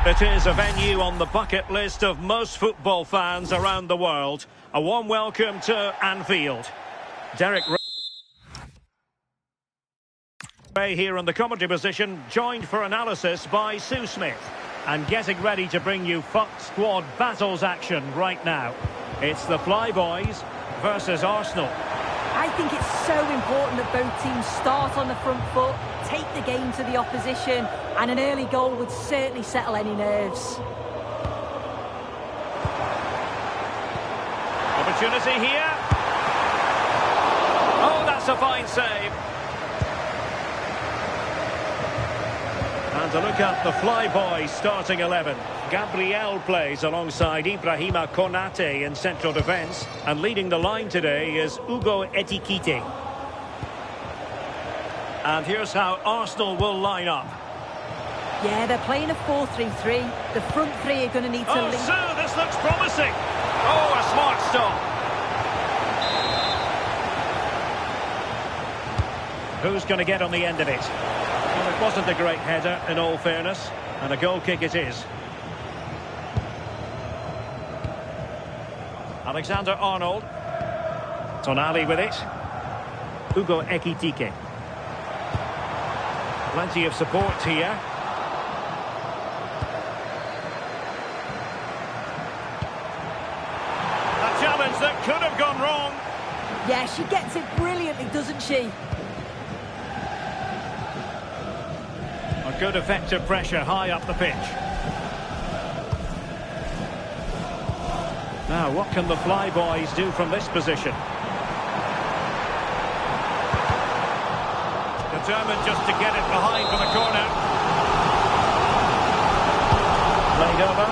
It is a venue on the bucket list of most football fans around the world. A warm welcome to Anfield. Derek Ray here in the commentary position, joined for analysis by Sue Smith. And getting ready to bring you Fox Squad Battles action right now. It's the Flyboys versus Arsenal. I think it's so important that both teams start on the front foot, take the game to the opposition, and an early goal would certainly settle any nerves. Opportunity here. Oh, that's a fine save. And to look at the Flyboys starting 11. Gabriel plays alongside Ibrahima Konate in central defence. And leading the line today is Ugo Ekitike. And here's how Arsenal will line up. Yeah, they're playing a 4-3-3. The front three are going to need to lead. Oh, this looks promising. Oh, a smart stop. Who's going to get on the end of it? Well, it wasn't a great header, in all fairness. And a goal kick it is. Alexander-Arnold. Tonali with it. Ugo Ekitike. Plenty of support here. A challenge that could have gone wrong. Yeah, she gets it brilliantly, doesn't she? A good effective pressure high up the pitch. Now, what can the Flyboys do from this position? Determined just to get it behind for the corner. Played over.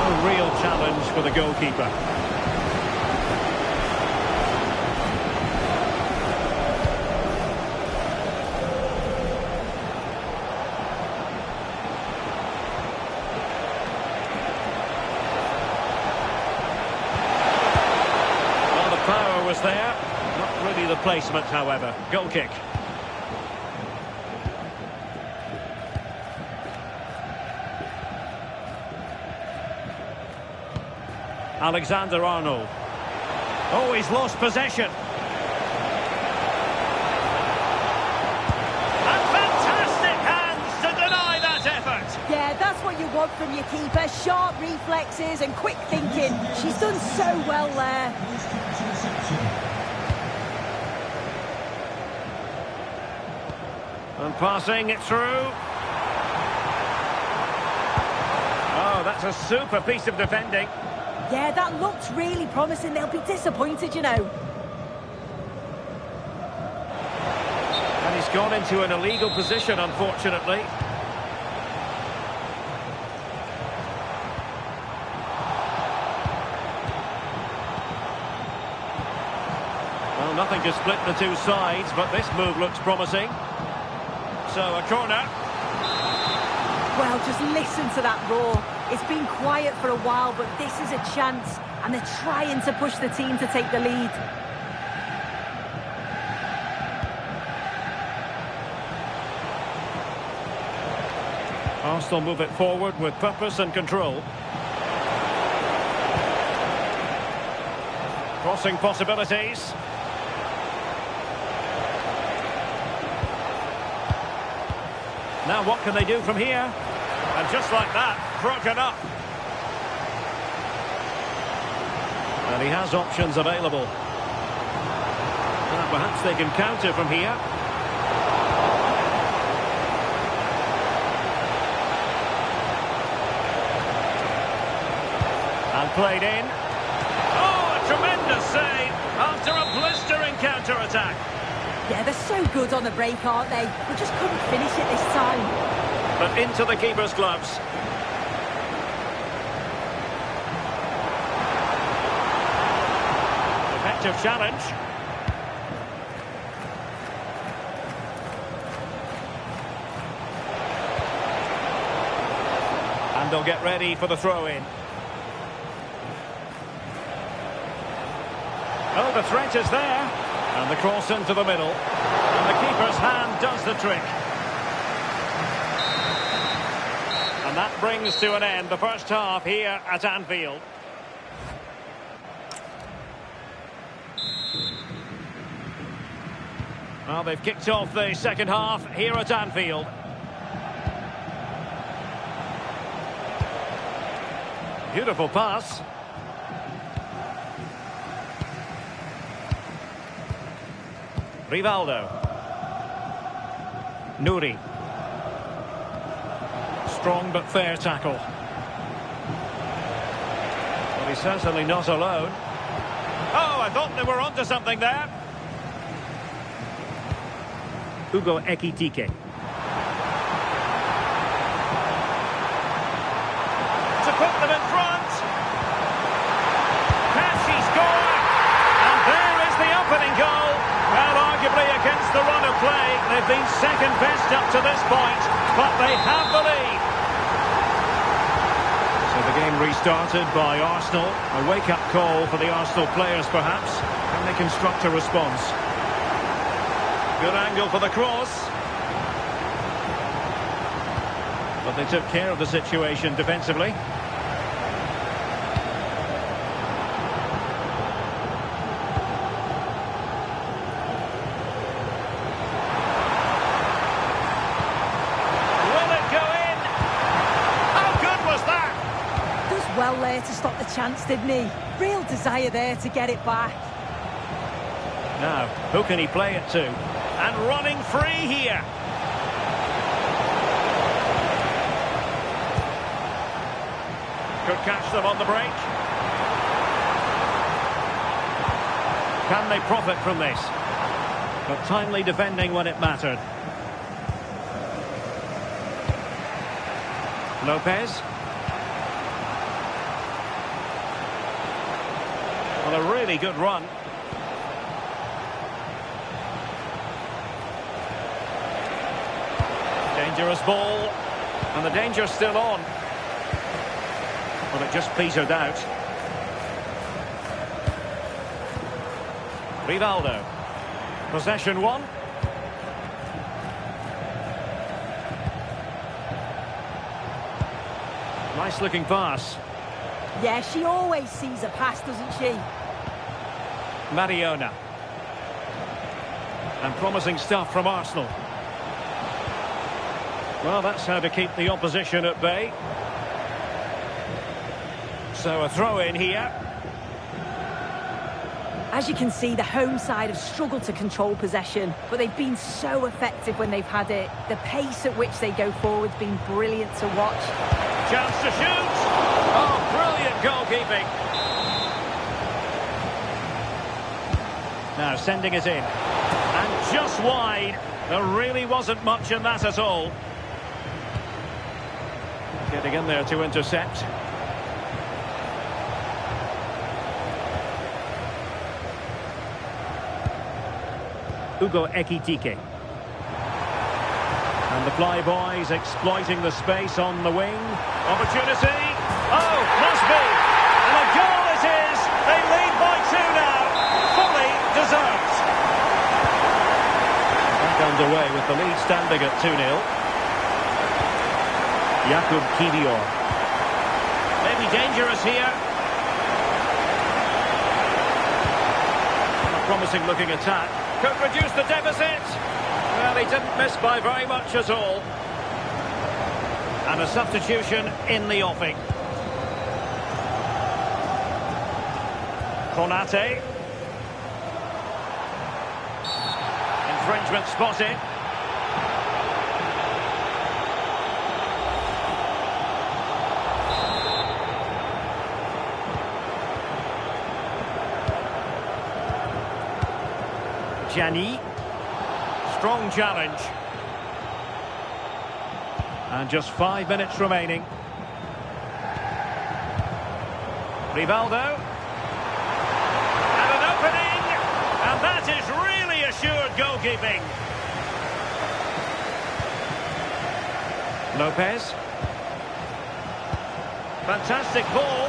No real challenge for the goalkeeper. Well, the power was there. Not really the placement, however. Goal kick. Alexander-Arnold. Oh, he's lost possession. And fantastic hands to deny that effort. Yeah, that's what you want from your keeper. Sharp reflexes and quick thinking. She's done so well there. And passing it through. Oh, that's a super piece of defending. Yeah, that looked really promising. They'll be disappointed, you know. And he's gone into an illegal position, unfortunately. Well, nothing to split the two sides, but this move looks promising. So, a corner. Well, just listen to that roar. It's been quiet for a while, but this is a chance, and they're trying to push the team to take the lead. Arsenal move it forward with purpose and control. Crossing possibilities. Now what can they do from here? And just like that, broken up. And he has options available. Well, perhaps they can counter from here. And played in. Oh, a tremendous save after a blistering counter-attack. Yeah, they're so good on the break, aren't they? We just couldn't finish it this time. But into the keeper's gloves. Effective challenge. And they'll get ready for the throw-in. Oh, the threat is there. And the cross into the middle. And the keeper's hand does the trick. that brings to an end the first half here at Anfield. Well, they've kicked off the second half here at Anfield. Beautiful pass. Rivaldo. Nouri. Strong but fair tackle. Well, he's certainly not alone. Oh, I thought they were onto something there. Hugo Ekitike. To put them in front. Can she score? And there is the opening goal. Well, arguably against the run of play, they've been second best up to this point, but they have the lead. So the game restarted by Arsenal. A wake-up call for the Arsenal players, perhaps. Can they construct a response? Good angle for the cross. But they took care of the situation defensively. Will it go in? How good was that? Does well there to stop the chance, didn't he? Real desire there to get it back. Now, who can he play it to? And running free here. Could catch them on the break. Can they profit from this? But timely defending when it mattered. Lopez. Well, a really good run. Dangerous ball, and the danger's still on. Well, it just petered out. Rivaldo. Possession one. Nice looking pass. Yeah, she always sees a pass, doesn't she? Mariona. And promising stuff from Arsenal. Well, that's how to keep the opposition at bay. So a throw in here. As you can see, the home side have struggled to control possession, but they've been so effective when they've had it. The pace at which they go forward's been brilliant to watch. Chance to shoot. Oh, brilliant goalkeeping. Now sending it in. And just wide. There really wasn't much in that at all. Getting in there to intercept. Hugo Ekitike. And the Flyboys exploiting the space on the wing. Opportunity. Oh, must be. And a goal it is. They lead by 2 now. Fully deserved. Back underway with the lead standing at 2-0. Jakub Kivior. Maybe dangerous here. A promising looking attack. Could reduce the deficit. Well, he didn't miss by very much at all. And a substitution in the offing. Konate. Infringement spotted. Gianni. Strong challenge. And just 5 minutes remaining. Rivaldo. And an opening. And that is really assured goalkeeping. Lopez. Fantastic ball.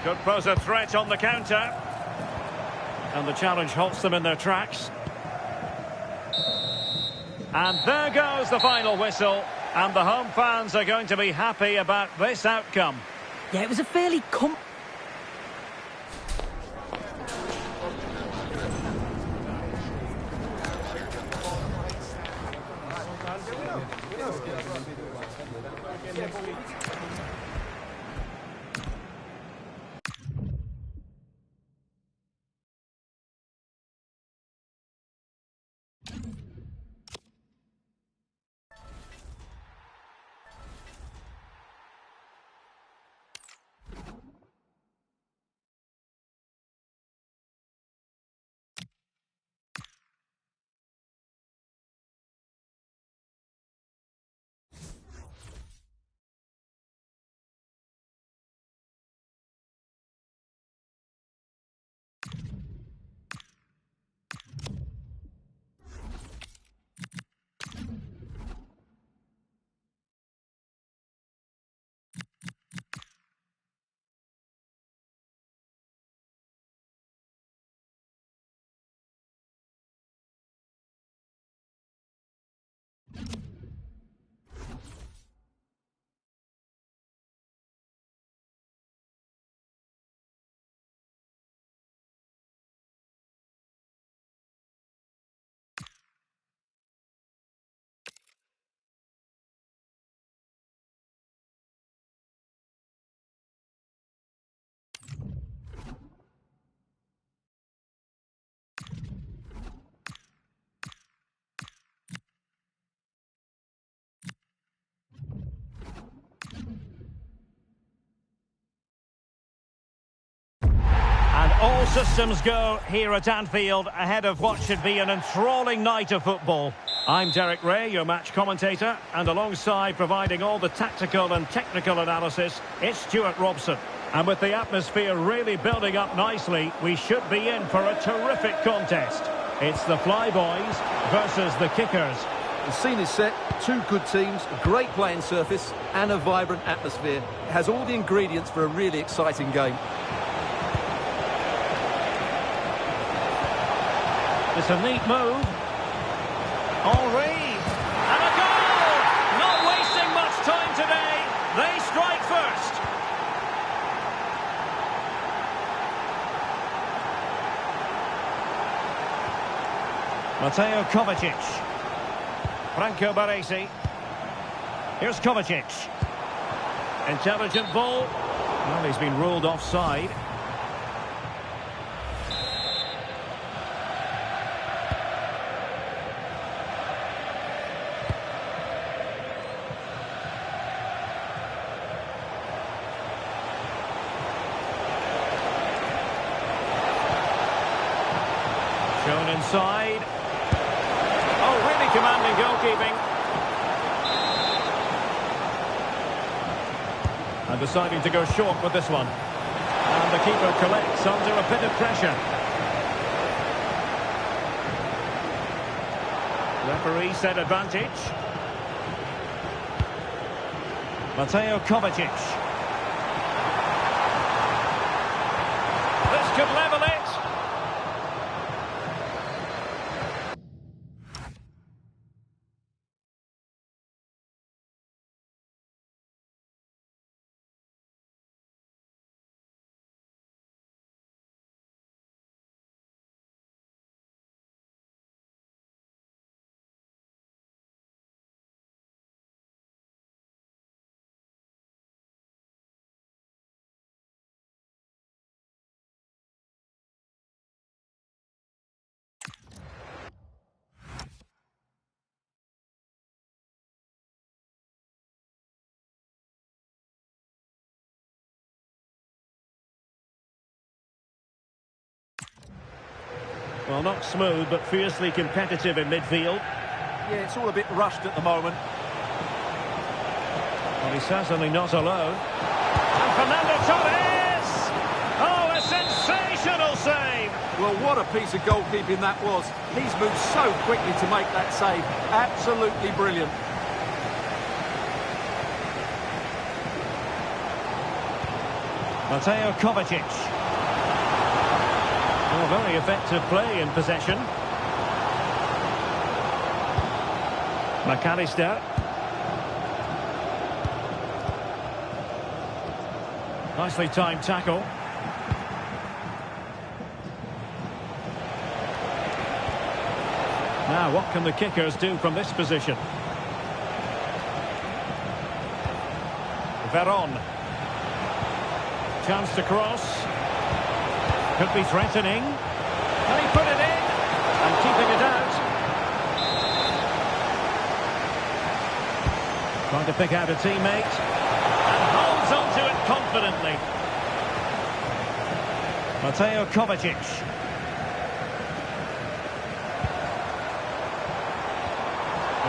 Could pose a threat on the counter. And the challenge halts them in their tracks. And there goes the final whistle. And the home fans are going to be happy about this outcome. Yeah, it was a fairly And all systems go here at Anfield ahead of what should be an enthralling night of football. I'm Derek Ray, your match commentator, and alongside providing all the tactical and technical analysis, it's Stuart Robson. And with the atmosphere really building up nicely, we should be in for a terrific contest. It's the Flyboys versus the Kickers. The scene is set, two good teams, a great playing surface and a vibrant atmosphere. It has all the ingredients for a really exciting game. It's a neat move. Henri. And a goal! Not wasting much time today. They strike first. Mateo Kovacic. Franco Baresi. Here's Kovacic. Intelligent ball. Well, he's been ruled offside. Shown inside. Oh, really commanding goalkeeping. And deciding to go short with this one. And the keeper collects under a bit of pressure. Referee said advantage. Mateo Kovacic. This could level it. Well, not smooth, but fiercely competitive in midfield. Yeah, it's all a bit rushed at the moment. Well, he's certainly not alone. And Fernando Torres! Oh, a sensational save! Well, what a piece of goalkeeping that was. He's moved so quickly to make that save. Absolutely brilliant. Mateo Kovacic. Oh, very effective play in possession. McAllister. Nicely timed tackle. Now, what can the kickers do from this position? Veron. Chance to cross. Could be threatening. Can he put it in? And keeping it out. Trying to pick out a teammate. And holds on to it confidently. Mateo Kovacic.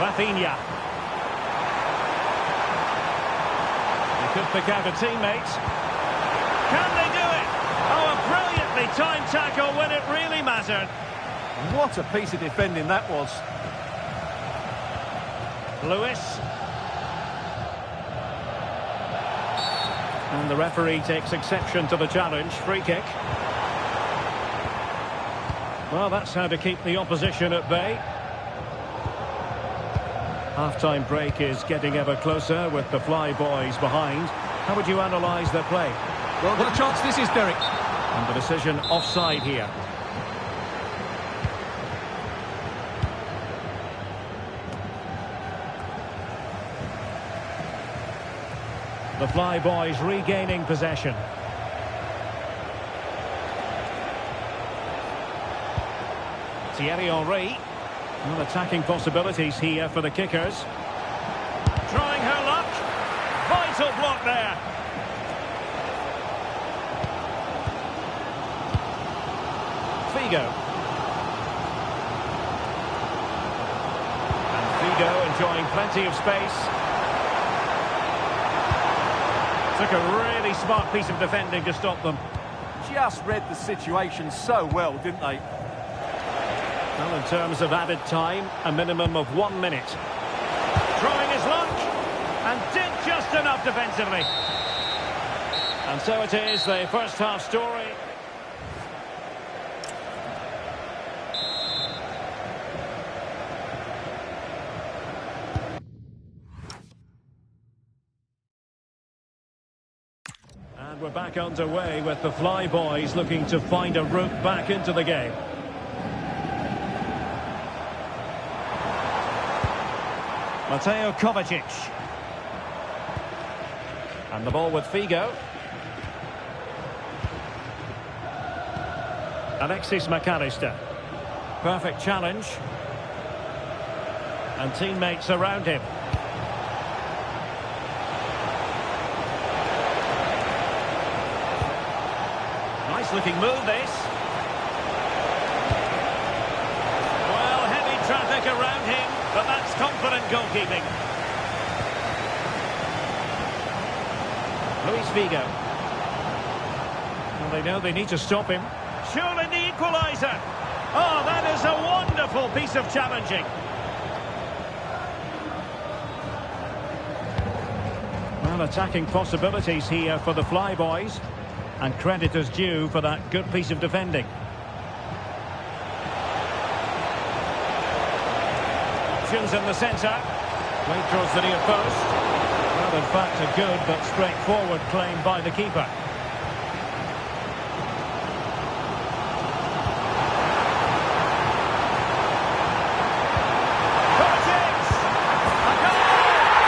Rafinha. He could pick out a teammate. Can they do it? Oh, a brilliantly timed tackle when it really mattered. What a piece of defending that was. Lewis. And the referee takes exception to the challenge. Free kick. Well, that's how to keep the opposition at bay. Half-time break is getting ever closer with the Fly boys behind. How would you analyse their play? Well, what a chance this is, Derek. And the decision offside here. The Fly boys regaining possession. Thierry Henry. Well, attacking possibilities here for the kickers. Trying her luck. Vital block there. Figo. And Figo enjoying plenty of space. Took a really smart piece of defending to stop them. Just read the situation so well, didn't they? Well, in terms of added time, a minimum of 1 minute. Trying his luck, and did just enough defensively. And so it is, the first half story. And we're back underway with the Fly boys looking to find a route back into the game. Mateo Kovacic. And the ball with Figo. Alexis McAllister. Perfect challenge. And teammates around him. Nice looking move this. Well, heavy traffic around him. But that's confident goalkeeping. Luis Figo. Well, they know they need to stop him. Surely the equaliser. Oh, that is a wonderful piece of challenging. Well, attacking possibilities here for the Fly boys. And credit is due for that good piece of defending. In the centre, way towards the near post. Well, in fact, a good but straightforward claim by the keeper. Kovacic! A goal!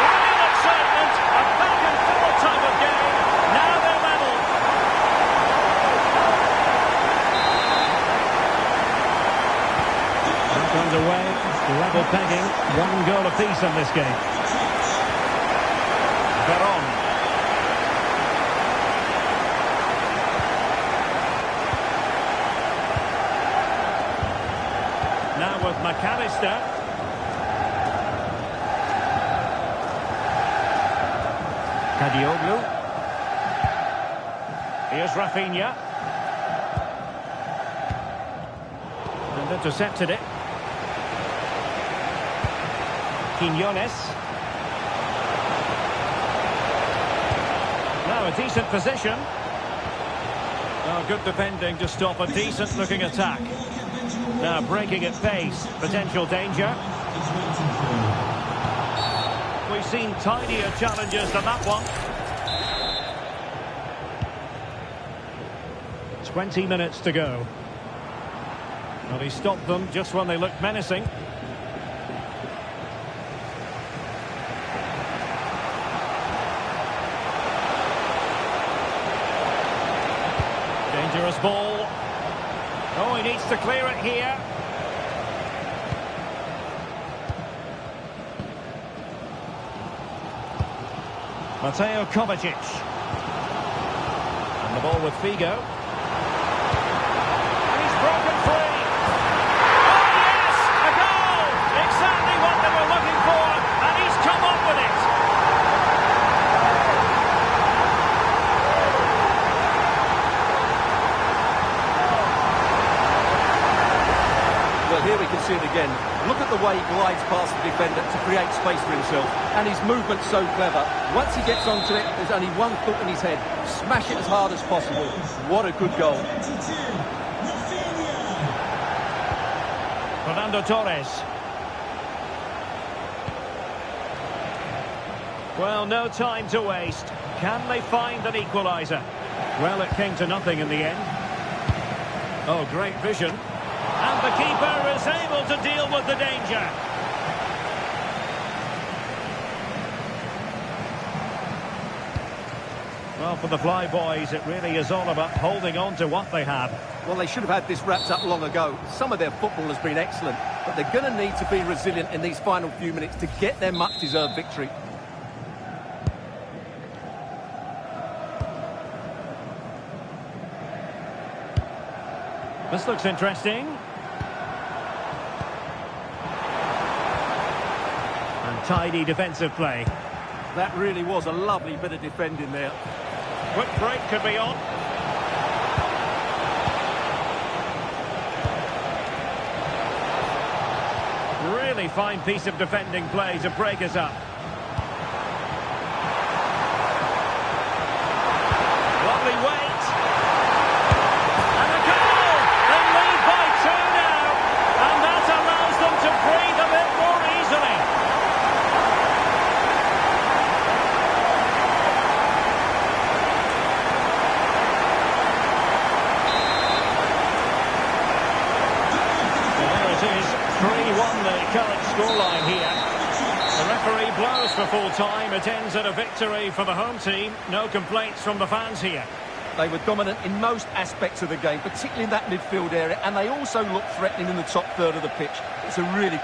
Real excitement, a back and forth type of game. Now they're level. Back underway. Level pegging, 1 goal apiece in this game. Veron. Now with McAllister. Kadioglu. Here's Rafinha. And intercepted it. Quinones. Now a decent position. Oh, good defending to stop a decent looking attack. Now breaking at pace. Potential danger. seen tidier challenges than that one. 20 minutes to go. Well, he stopped them just when they looked menacing. Dangerous ball. Oh, he needs to clear it here. Mateo Kovacic. And the ball with Figo. And he's broken free. Oh, yes! A goal! Exactly what they were looking for, and he's come up with it. Well, here we can see it again. Look at the way he glides past the defender to create space for himself. And his movement's so clever. Once he gets onto it, there's only one thought in his head. Smash it as hard as possible. What a good goal. Fernando Torres. Well, no time to waste. Can they find an equaliser? Well, it came to nothing in the end. Oh, great vision. And the keeper is able to deal with the danger. Well, for the Fly Boys, it really is all about holding on to what they have. Well, they should have had this wrapped up long ago. Some of their football has been excellent, but they're going to need to be resilient in these final few minutes to get their much-deserved victory. This looks interesting. And tidy defensive play. That really was a lovely bit of defending there. Quick break could be on. Really fine piece of defending play to break us up. Lovely weight. And a goal! They lead by 2 now. And that allows them to breathe a bit more easily. Well, there it is. 3-1 the current scoreline here. The referee blows for full time. It ends at a victory for the home team. No complaints from the fans here. They were dominant in most aspects of the game, particularly in that midfield area, and they also looked threatening in the top third of the pitch. It's a really...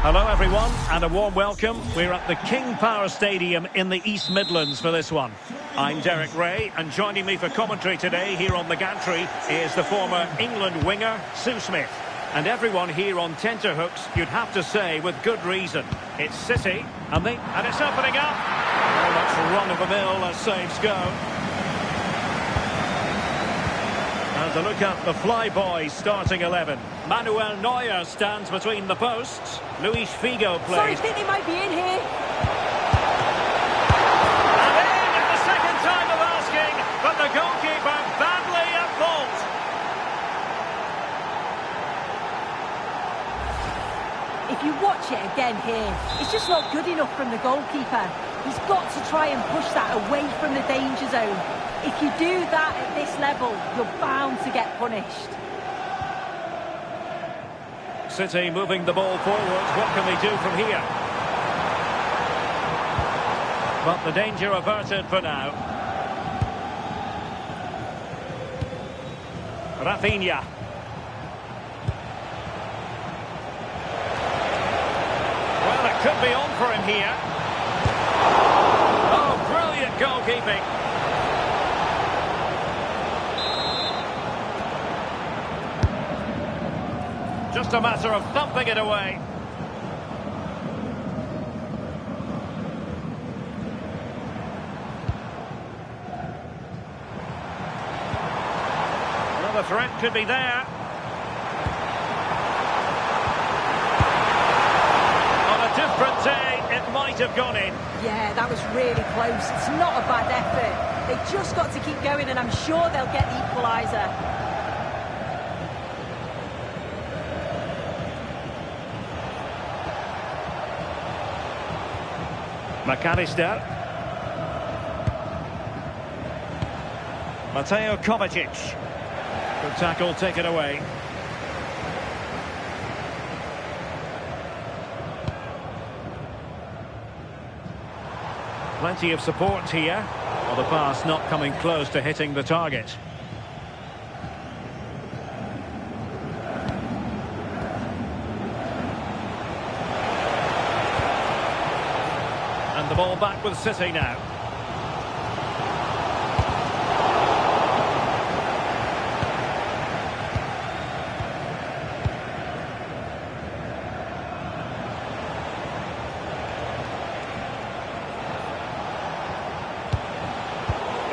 Hello everyone and a warm welcome. We're at the King Power Stadium in the East Midlands for this one. I'm Derek Ray and joining me for commentary today here on the gantry is the former England winger Sue Smith. And everyone here on tenterhooks, you'd have to say with good reason. It's City and it's opening up. Very much run-of-the-mill as saves go. And to look at the Flyboys starting 11. Manuel Neuer stands between the posts. Luis Figo plays. Sorry, I think they might be in here. And in at the second time of asking, but the goalkeeper badly at fault. If you watch it again here, it's just not good enough from the goalkeeper. He's got to try and push that away from the danger zone. If you do that at this level, you're bound to get punished. City moving the ball forward. What can they do from here? But the danger averted for now. Rafinha. Well, it could be on for him here. Oh, brilliant goalkeeping. Just a matter of thumping it away. Another threat could be there. On a different day, it might have gone in. Yeah, that was really close. It's not a bad effort. They've just got to keep going, and I'm sure they'll get the equaliser. McAllister. Mateo Kovacic. Good tackle, take it away. Plenty of support here. Well, the pass not coming close to hitting the target. The ball back with City now.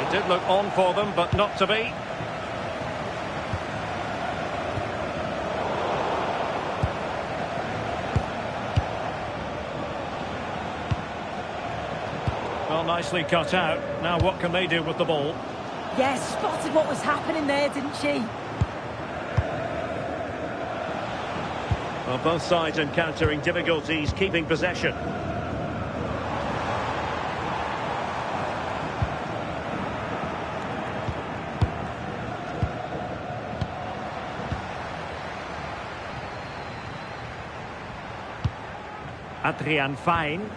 It did look on for them, but not to be. Well, nicely cut out. Now what can they do with the ball? Yes, spotted what was happening there, didn't she? Well, both sides encountering difficulties keeping possession. Adrian Fein.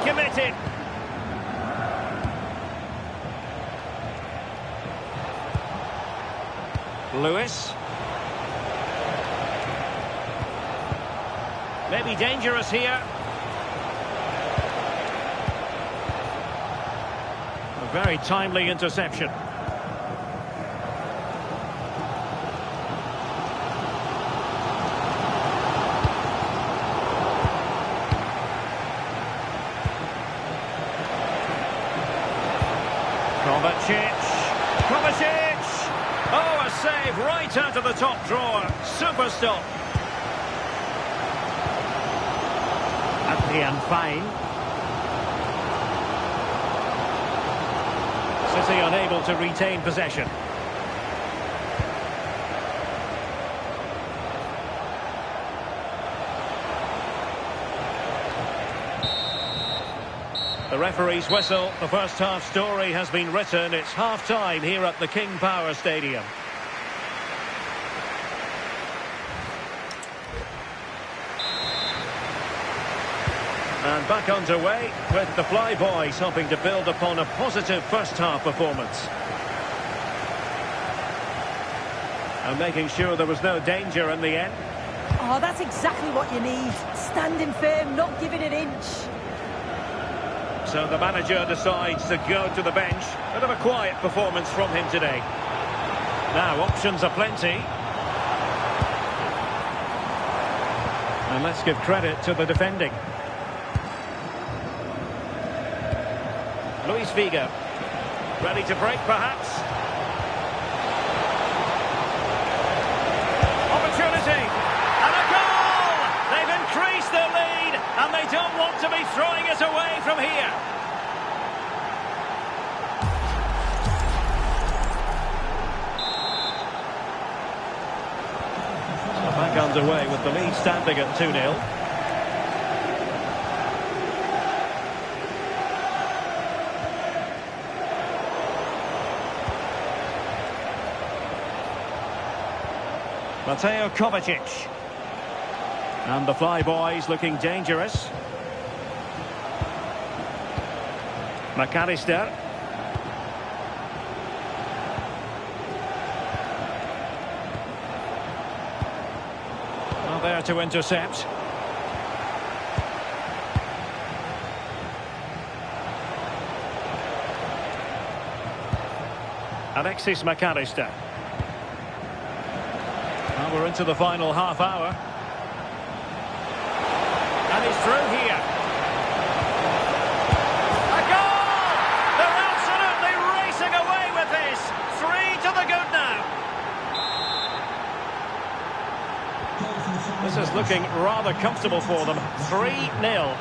Committed. Lewis. Maybe dangerous here. A very timely interception. Kovacic! Oh, a save right out of the top drawer. Super stop. Adrian Fein. City unable to retain possession. The referee's whistle. The first half story has been written. It's half-time here at the King Power Stadium. And back underway with the Flyboys hoping to build upon a positive first half performance. And making sure there was no danger in the end. Oh, that's exactly what you need. Standing firm, not giving an inch. So the manager decides to go to the bench. Bit of a quiet performance from him today. Now, options are plenty. And let's give credit to the defending. Luis Figo. Ready to break, perhaps. Opportunity. And a goal! They've increased their lead, and they don't want to be throwing it away from here. So back underway with the lead standing at 2-0. Mateo Kovacic. And the Flyboys looking dangerous. McAllister. Well, there to intercept. Alexis McAllister. Well, we're into the final half hour. And he's through here. A goal! They're absolutely racing away with this. 3 to the good now. This is looking rather comfortable for them. 3-0.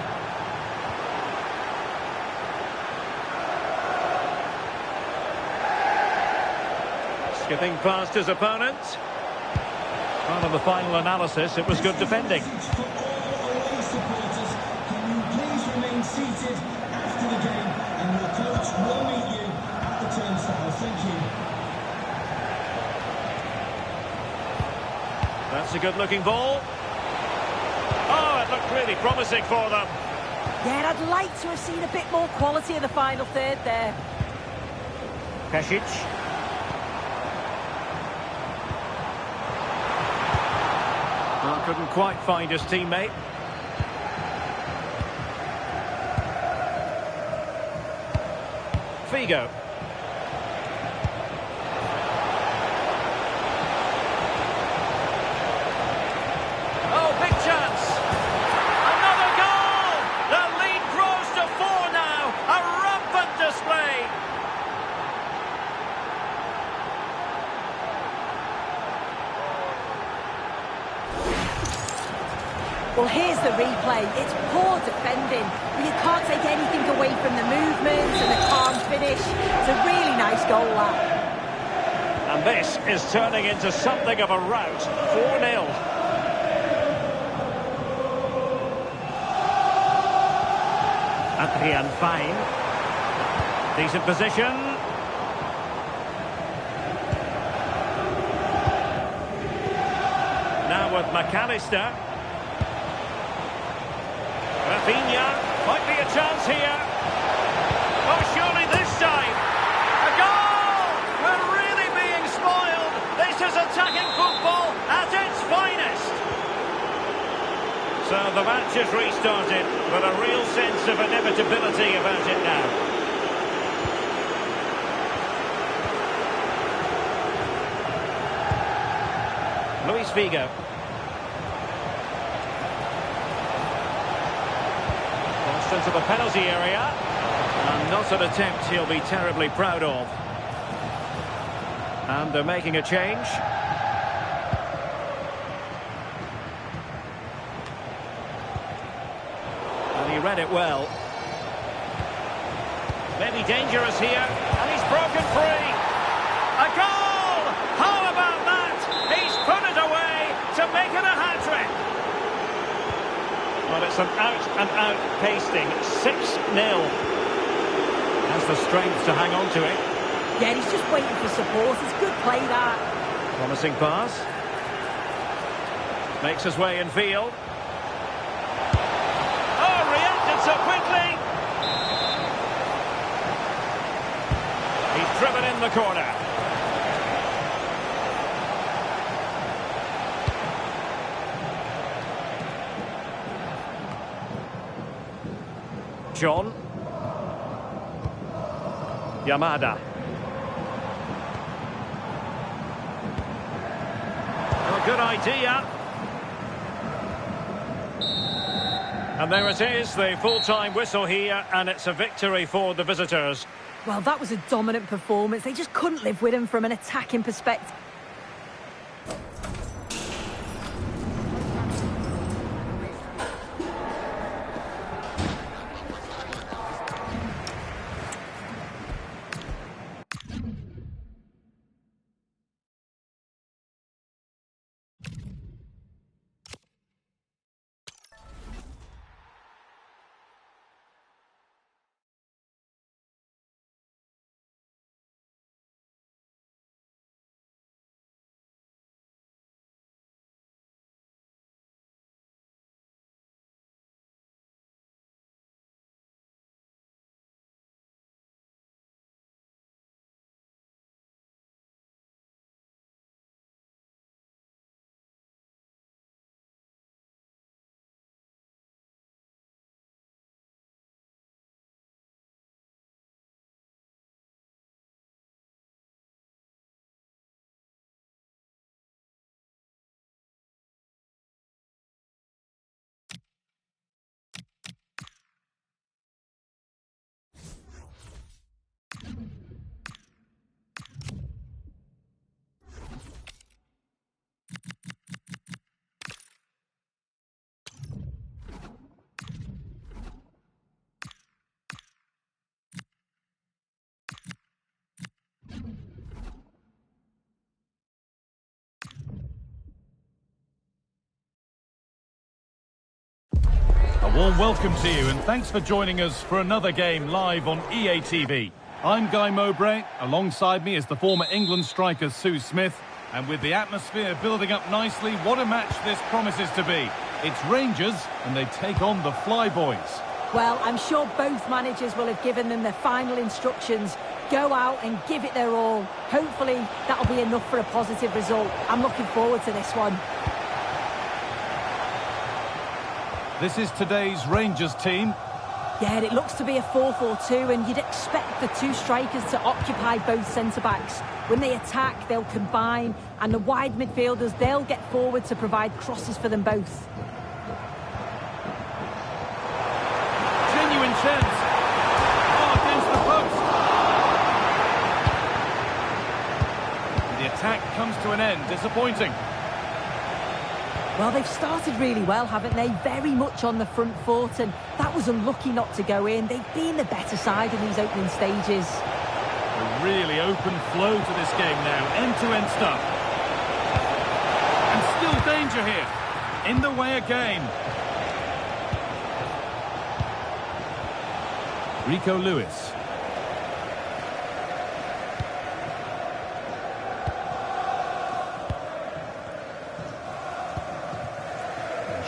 Skipping past his opponent. Well, in the final analysis, it was good defending. Can you please remain seated after the game, and your coach will meet you at the turnstile. Thank you. That's a good-looking ball. Oh, it looked really promising for them. Yeah, I'd like to have seen a bit more quality in the final third there. Pesic. Well, couldn't quite find his teammate. Figo. Oh, big chance. Another goal! The lead grows to 4 now. A rampant display. Well, here's the replay. It's poor defending, but you can't take anything away from the movements and the calm finish. It's a really nice goal, that. And this is turning into something of a rout. 4-0. Adrian Fine. Decent position. Now with McAllister. Rafinha, might be a chance here. Oh, surely this time. A goal! We're really being spoiled. This is attacking football at its finest. So the match has restarted, but a real sense of inevitability about it now. Luis Figo. Into the penalty area, and not an attempt he'll be terribly proud of. And they're making a change. And he read it well. Maybe dangerous here, and he's broken free. A goal! How about that? He's put it away to make it a hat-trick. Well, it's an out-and-out pasting. 6-0. Has the strength to hang on to it. Yeah, he's just waiting for support. It's good play, that. Promising pass. Makes his way in field. Oh, reacted so quickly. He's driven in the corner. John. Yamada. A good idea. And there it is, the full-time whistle here, and it's a victory for the visitors. Well, that was a dominant performance. They just couldn't live with him from an attacking perspective. A warm welcome to you and thanks for joining us for another game live on EA TV. I'm Guy Mowbray, alongside me is the former England striker Sue Smith, and with the atmosphere building up nicely, what a match this promises to be. It's Rangers and they take on the Flyboys. Well, I'm sure both managers will have given them their final instructions. Go out and give it their all. Hopefully that'll be enough for a positive result. I'm looking forward to this one. This is today's Rangers team. Yeah, it looks to be a 4-4-2, and you'd expect the two strikers to occupy both centre-backs. When they attack, they'll combine, and the wide midfielders, they'll get forward to provide crosses for them both. Genuine chance. Oh, against the post. The attack comes to an end. Disappointing. Well, they've started really well, haven't they? Very much on the front foot, and that was unlucky not to go in. They've been the better side in these opening stages. A really open flow to this game now. End-to-end stuff. And still danger here. In the way again. Rico Lewis.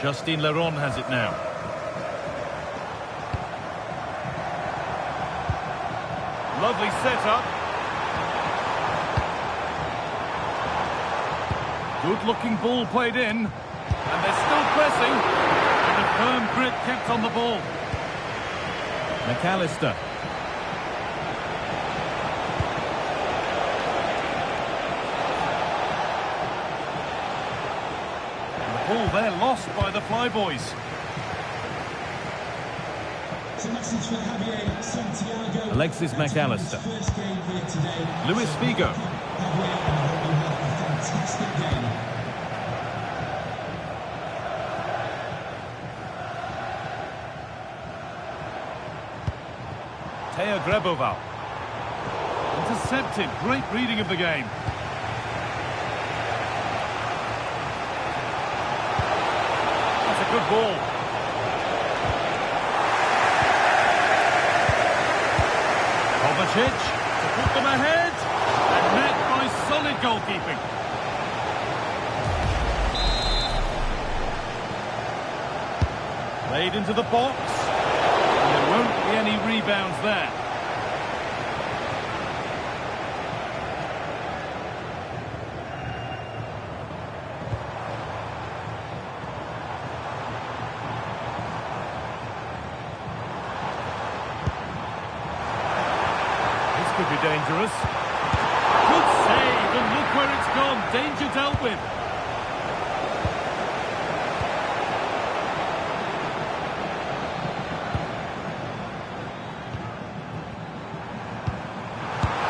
Justin Leron has it now. Lovely setup. Good-looking ball played in. And they're still pressing. And a firm grip kept on the ball. McAllister. Ball there lost by the Flyboys. Alexis McAllister. Luis Figo. Teo Greboval. Intercepted. Great reading of the game. Good ball. Kovacic to put them ahead. And met by solid goalkeeping. Played into the box. And there won't be any rebounds there. dangerous. Good save, and look where it's gone. Danger dealt with.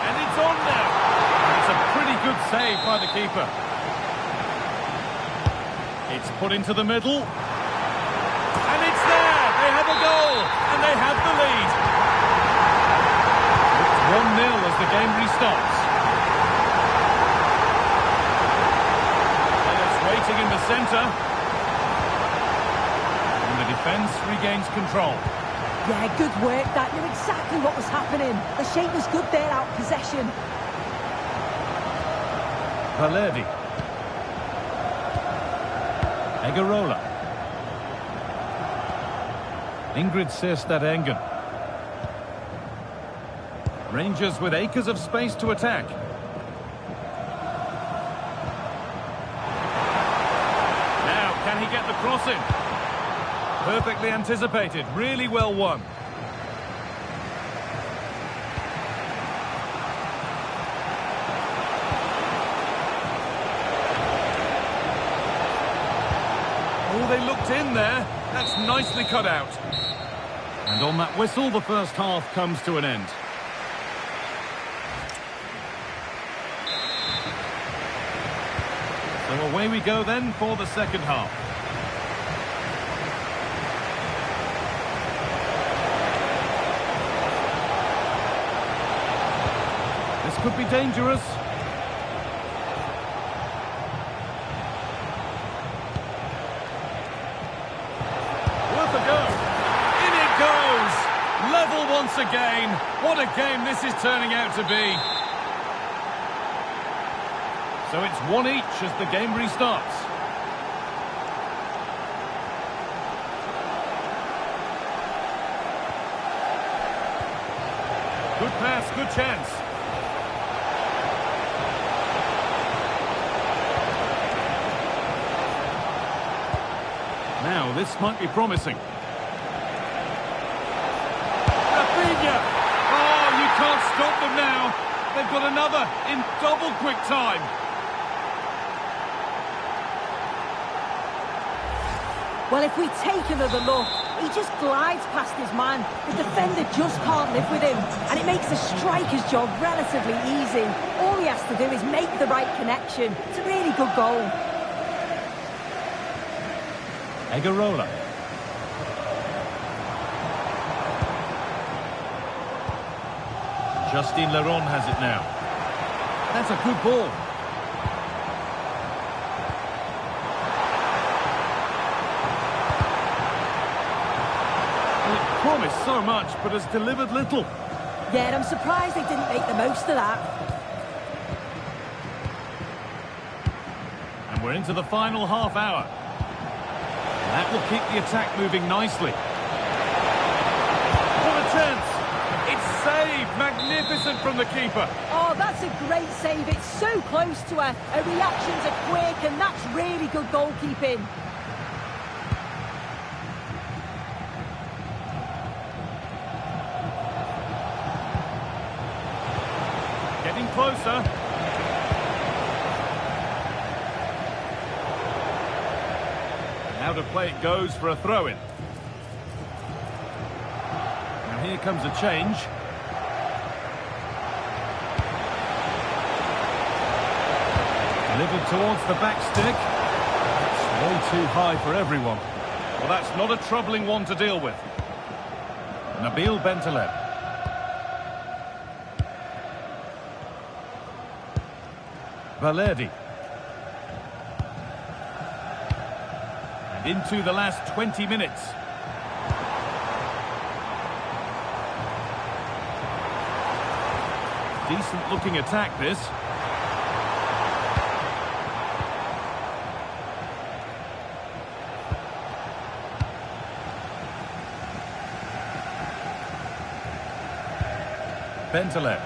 And it's on now. It's a pretty good save by the keeper. It's put into the middle. And it's there! They have a goal! And they have the lead. It's 1-0 as the game restarts. Players waiting in the centre. And the defence regains control. Yeah, good work. That knew exactly what was happening. The shape was good there, out of possession. Valerdi. Egarola. Ingrid Serstad-Engen. Rangers with acres of space to attack. Now, can he get the cross in? Perfectly anticipated, really well won. Oh, they looked in there. That's nicely cut out. And on that whistle, the first half comes to an end. So away we go then for the second half. This could be dangerous. Worth a go. In it goes. Level once again. What a game this is turning out to be. So it's 1 each as the game restarts. Good pass, good chance. Now, this might be promising. Rafinha! Oh, you can't stop them now. They've got another in double quick time. Well, if we take another look, he just glides past his man. The defender just can't live with him. And it makes the striker's job relatively easy. All he has to do is make the right connection. It's a really good goal. Egarola. Justine Leron has it now. That's a good ball. Well, it promised so much, but has delivered little. Yeah, and I'm surprised they didn't make the most of that. And we're into the final half hour. That will keep the attack moving nicely. What a chance! It's saved! Magnificent from the keeper. Oh, that's a great save. It's so close to her. Her reactions are quick, and that's really good goalkeeping. Getting closer. Out of play it goes for a throw-in. And here comes a change. Delivered towards the back stick. It's way too high for everyone. Well, that's not a troubling one to deal with. Nabil Bentaleb. Valerdi. Into the last 20 minutes. Decent looking attack, this. Bentaleb.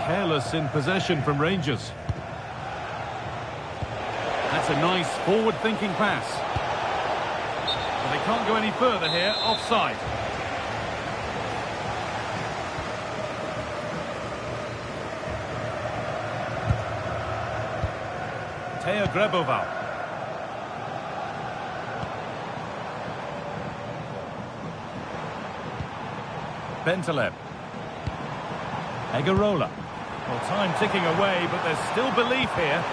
Careless in possession from Rangers. That's a nice forward-thinking pass. But they can't go any further here, offside. Teo Greboval. Bentaleb. Egarola. Well, time ticking away, but there's still belief here.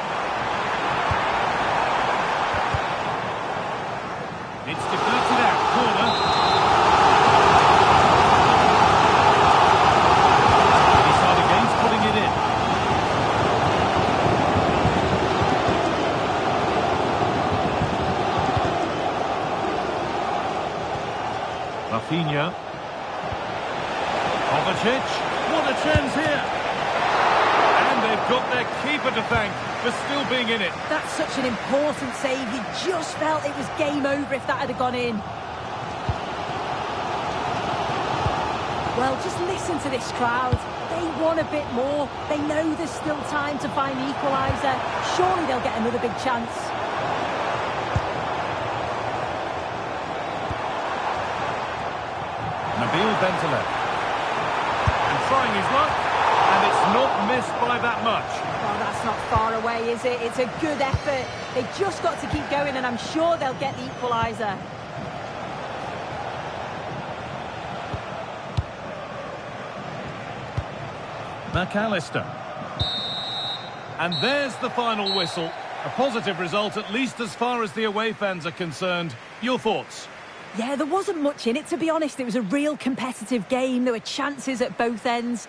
It's deflected out. Corner. Decide against putting it in. Rafinha. Kovacic. What a chance here. And they've got their keeper to thank for still being in it. That's such an important save. You just felt it was game over if that had gone in. Well, just listen to this crowd. They want a bit more. They know there's still time to find the equaliser. Surely they'll get another big chance. Nabil Bentaleb. And trying his luck. And it's not missed by that much. Well, that's not far away, is it? It's a good effort. They've just got to keep going, and I'm sure they'll get the equaliser. McAllister. And there's the final whistle. A positive result, at least as far as the away fans are concerned. Your thoughts? Yeah, there wasn't much in it, to be honest. It was a real competitive game. There were chances at both ends.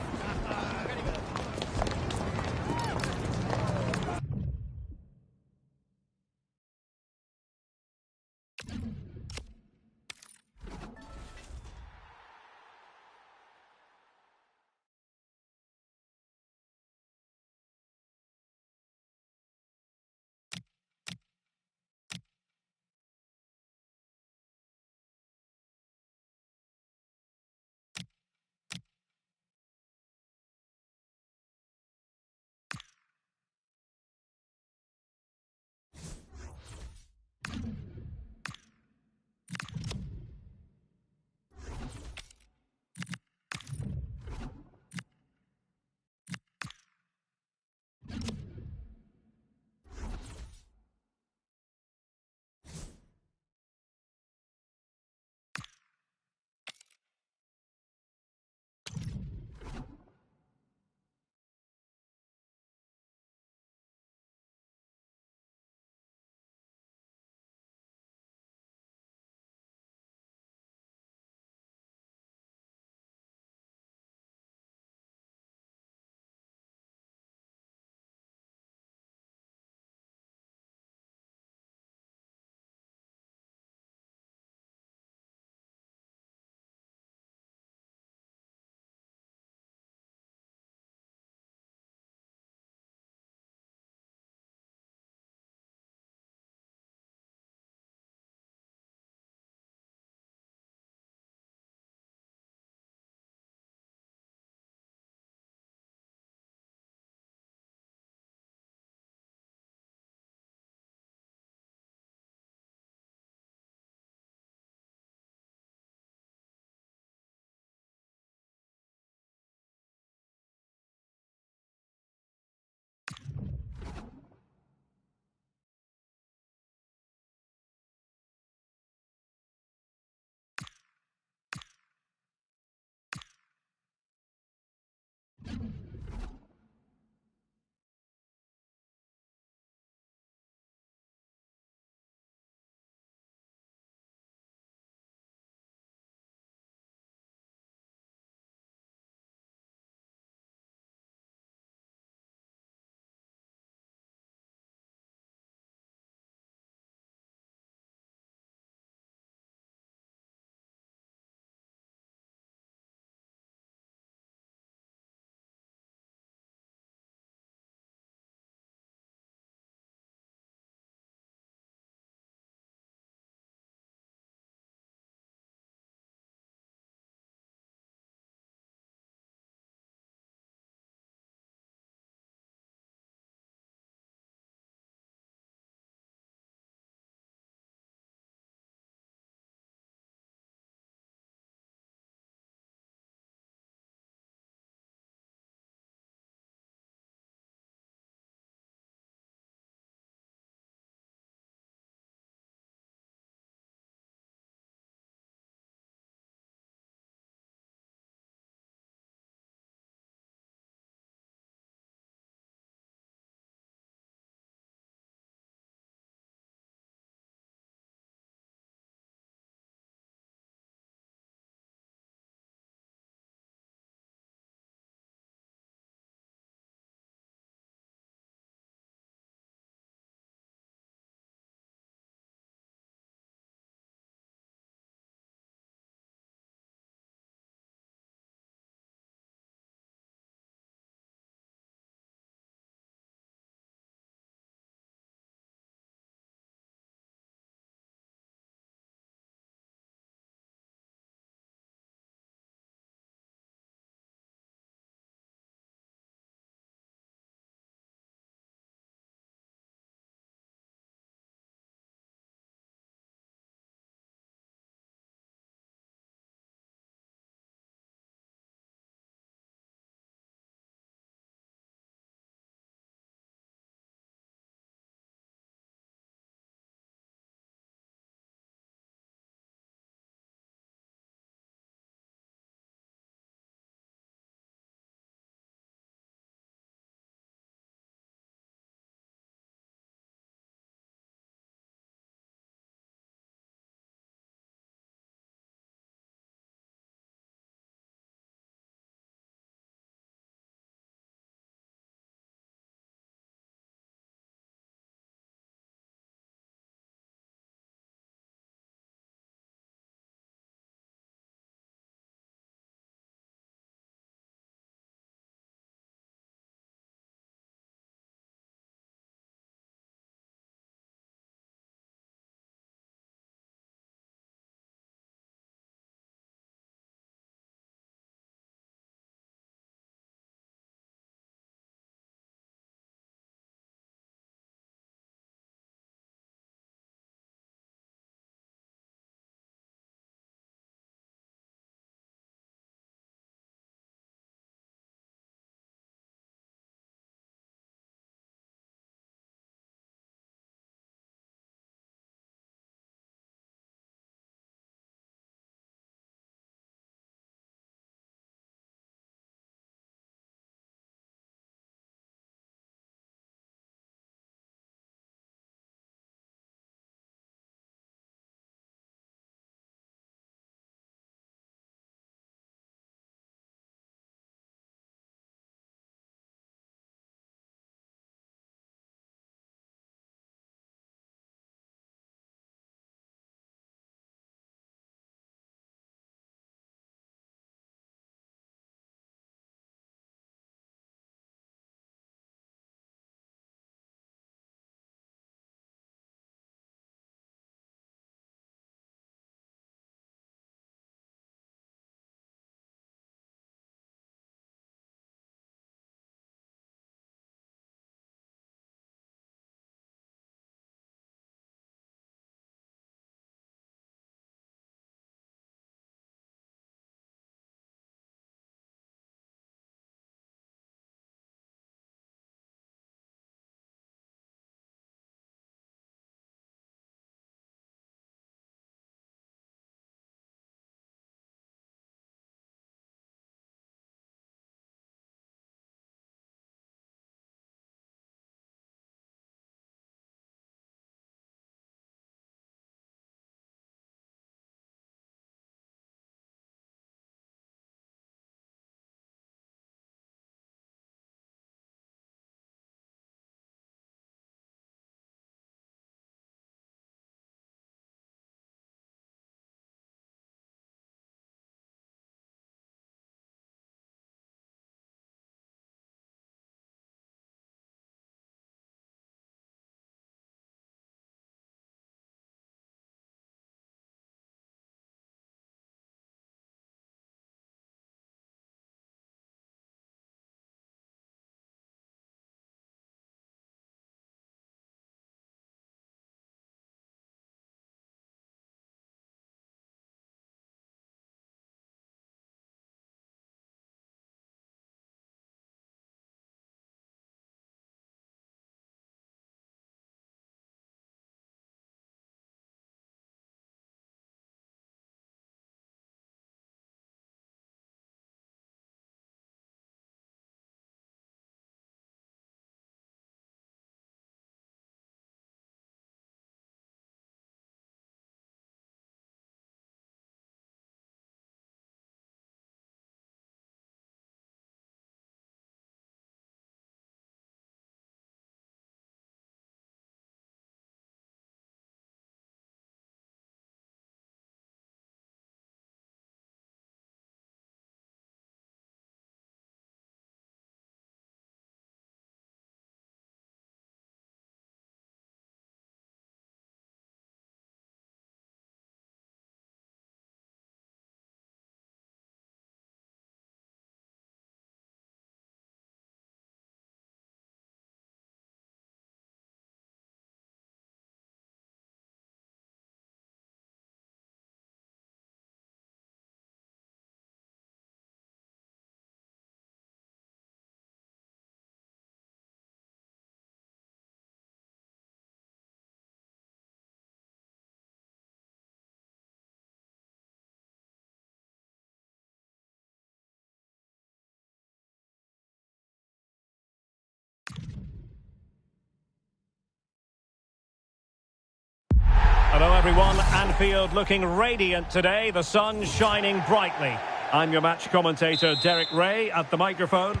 Hello everyone, Anfield looking radiant today, the sun shining brightly. I'm your match commentator Derek Ray at the microphone.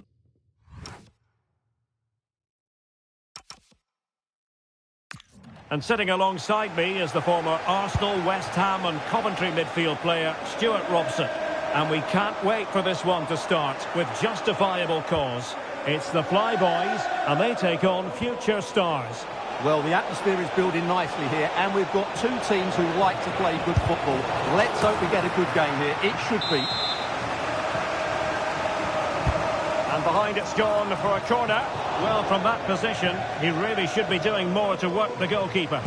And sitting alongside me is the former Arsenal, West Ham and Coventry midfield player Stuart Robson. And we can't wait for this one to start with justifiable cause. It's the Flyboys and they take on future stars. Well, the atmosphere is building nicely here, and we've got two teams who like to play good football. Let's hope we get a good game here. It should be. And behind it's gone for a corner. Well, from that position, he really should be doing more to work the goalkeeper.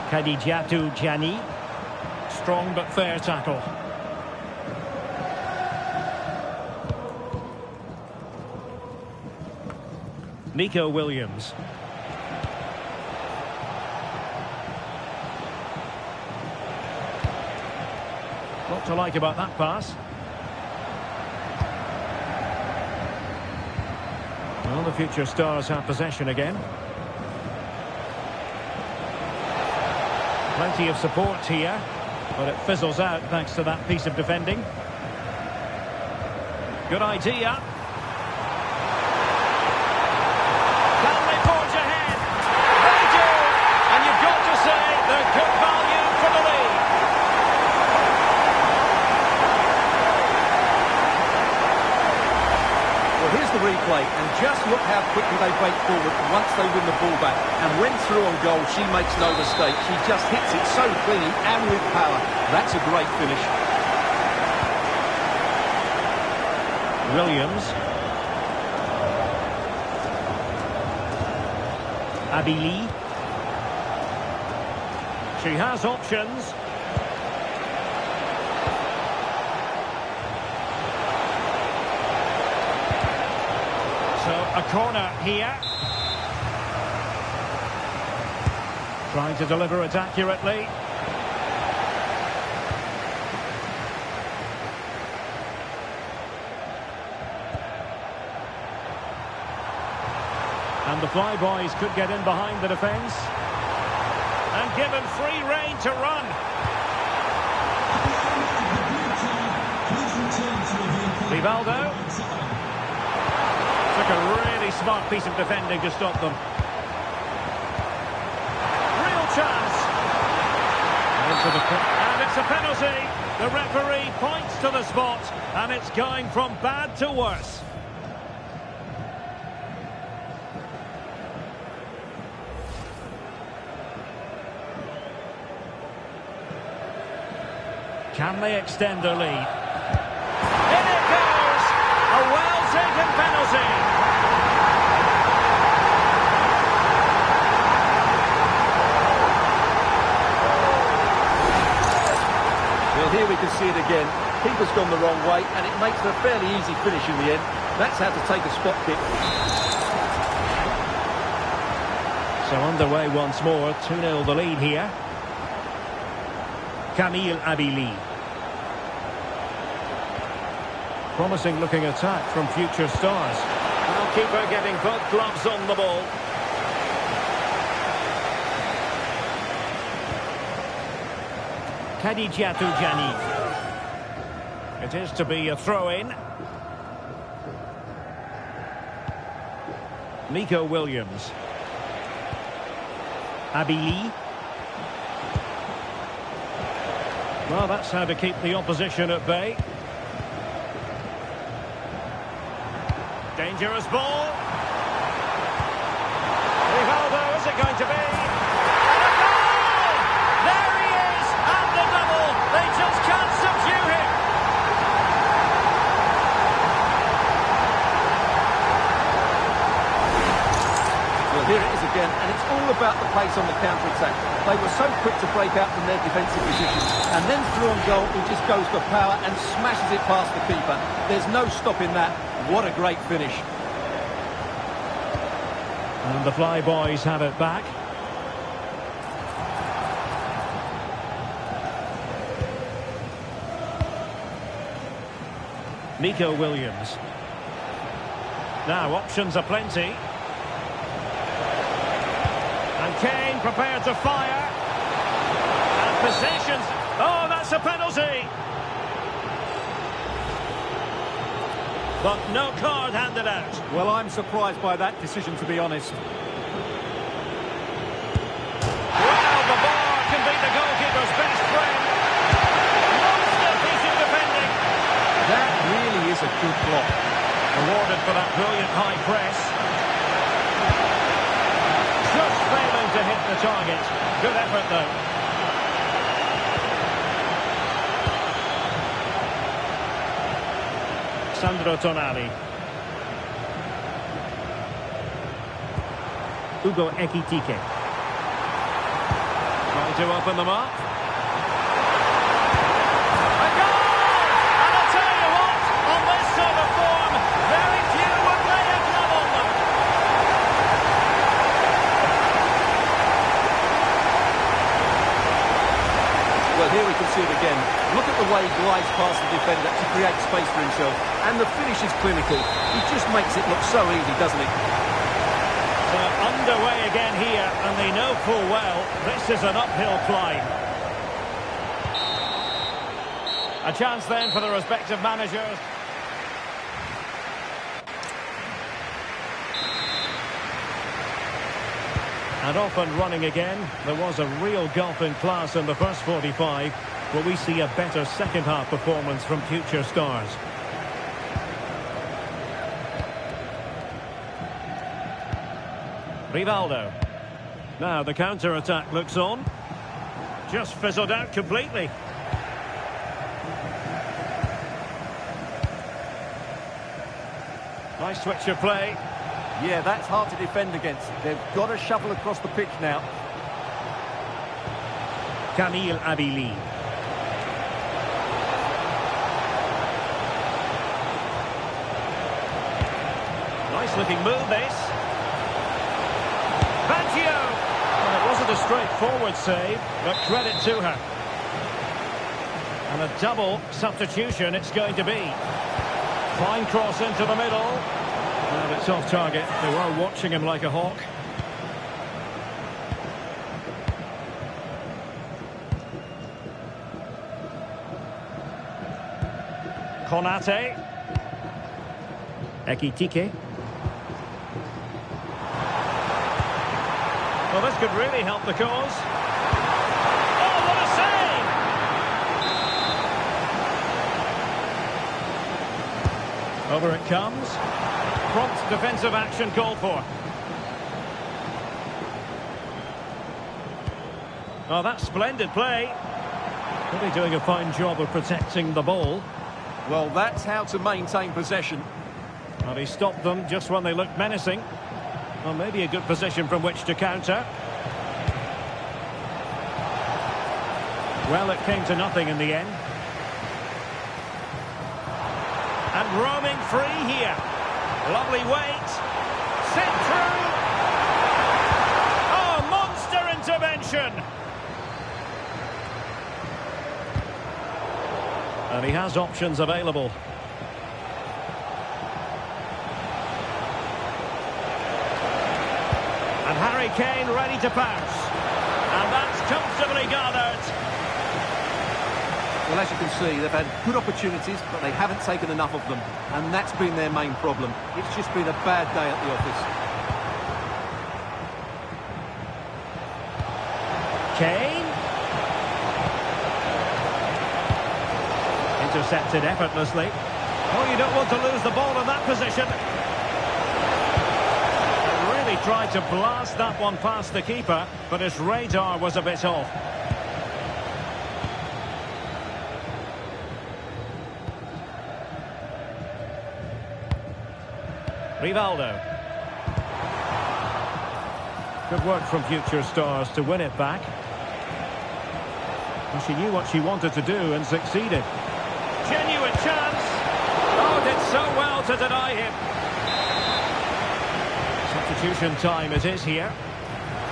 Khadijatu Jani. Strong but fair tackle. Nico Williams. What to like about that pass? Well, the future stars have possession again. Plenty of support here, but it fizzles out thanks to that piece of defending. Good idea. Can they forge ahead? They do! And you've got to say they're good value for the lead. Well, here's the replay, and just look how quickly they break forward once they win the ball back. And when through on goal, she makes no mistake. She just hits it so clean and with power. That's a great finish. Williams. Abili. She has options. So a corner here. Trying to deliver it accurately. And the Flyboys could get in behind the defence. And given free rein to run. Rivaldo. Took a really smart piece of defending to stop them. Real chance. And it's a penalty. The referee points to the spot. And it's going from bad to worse. Can they extend their lead? In it goes! A well-taken penalty. Well, here we can see it again. Keeper's gone the wrong way, and it makes for a fairly easy finish in the end. That's how to take a spot kick. So underway once more, 2-0 the lead here. Camille Abili. Promising looking attack from future stars. Goalkeeper getting both gloves on the ball. Khadijatu Jani. It is to be a throw-in. Nico Williams. Abili. Well, that's how to keep the opposition at bay. Dangerous ball. Rivaldo, is it going to be? And a goal! There he is, and the double. They just can't subdue him. Well, here it is again, and it's all about the pace on the counter-attack. They were so quick to break out from their defensive positions, and then through on goal, he just goes for power and smashes it past the keeper. There's no stopping that. What a great finish. And the Flyboys have it back. Nico Williams. Now, options are plenty. And Kane prepared to fire. And possessions. Oh, that's a penalty. But no card handed out. Well, I'm surprised by that decision, to be honest. Well, the bar can be the goalkeeper's best friend. Monster piece of defending. That really is a good block. Awarded for that brilliant high press. Just failing to hit the target. Good effort, though. Sandro Tonali. Ugo Ekitike. Trying to open them up. A goal! And I'll tell you what, on this sort of form, very few would lay a glove on them. Well, here we can see it again. Look at the way he glides past the defender to create space for himself. And the finish is clinical. He just makes it look so easy, doesn't he? So underway again here, and they know full well this is an uphill climb. A chance then for the respective managers. And off and running again. There was a real gulf in class in the first 45. Will we see a better second-half performance from future stars? Rivaldo. Now the counter-attack looks on. Just fizzled out completely. Nice switch of play. Yeah, that's hard to defend against. They've got to shuffle across the pitch now. Camille Abili. Nice looking move, this. Baggio! Well, it wasn't a straightforward save, but credit to her. And a double substitution it's going to be. Fine cross into the middle. And it's off target. They were watching him like a hawk. Konate. Ekitike. Well, this could really help the cause. Oh, what a save! Over it comes. Prompt defensive action called for. Oh, that's splendid play. Really doing a fine job of protecting the ball. Well, that's how to maintain possession. Well, he stopped them just when they looked menacing. Well, maybe a good position from which to counter. Well, it came to nothing in the end. And roaming free here. Lovely weight. Sent through. Oh, monster intervention. And he has options available. And Harry Kane ready to pounce. And that's comfortably gathered. Well, as you can see, they've had good opportunities, but they haven't taken enough of them. And that's been their main problem. It's just been a bad day at the office. Kane. Intercepted effortlessly. Oh, you don't want to lose the ball in that position. Really tried to blast that one past the keeper, but his radar was a bit off. Rivaldo. Good work from future stars to win it back. And she knew what she wanted to do and succeeded. Genuine chance. Oh, did so well to deny him. Substitution time it is here.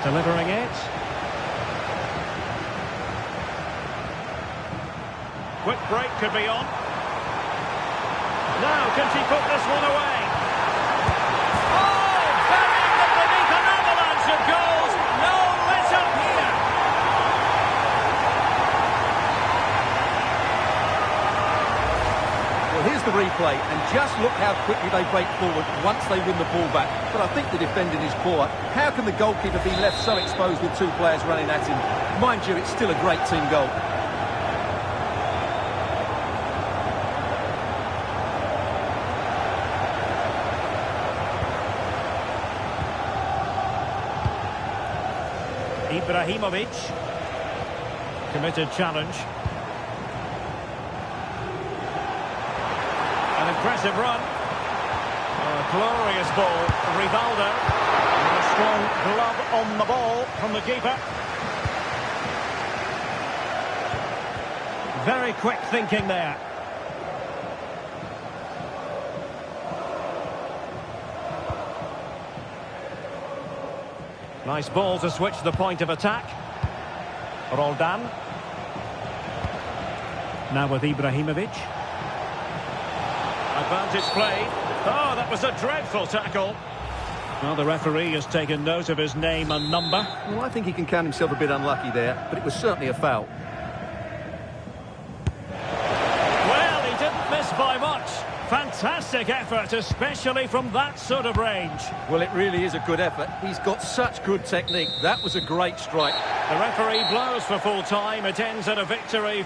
Delivering it. Quick break could be on. Now, can she put this one away? play, and just look how quickly they break forward once they win the ball back. But I think the defending is poor. How can the goalkeeper be left so exposed with two players running at him? Mind you, it's still a great team goal. Ibrahimovic. Committed challenge. An impressive run. A glorious ball. Rivaldo. And a strong glove on the ball from the keeper. Very quick thinking there. Nice ball to switch the point of attack. Roldan. Now with Ibrahimovic. Advantage played. Oh, that was a dreadful tackle. Well, the referee has taken note of his name and number. Well, I think he can count himself a bit unlucky there, but it was certainly a foul. Well, he didn't miss by much. Fantastic effort, especially from that sort of range. Well, it really is a good effort. He's got such good technique. That was a great strike. The referee blows for full time. It ends in a victory.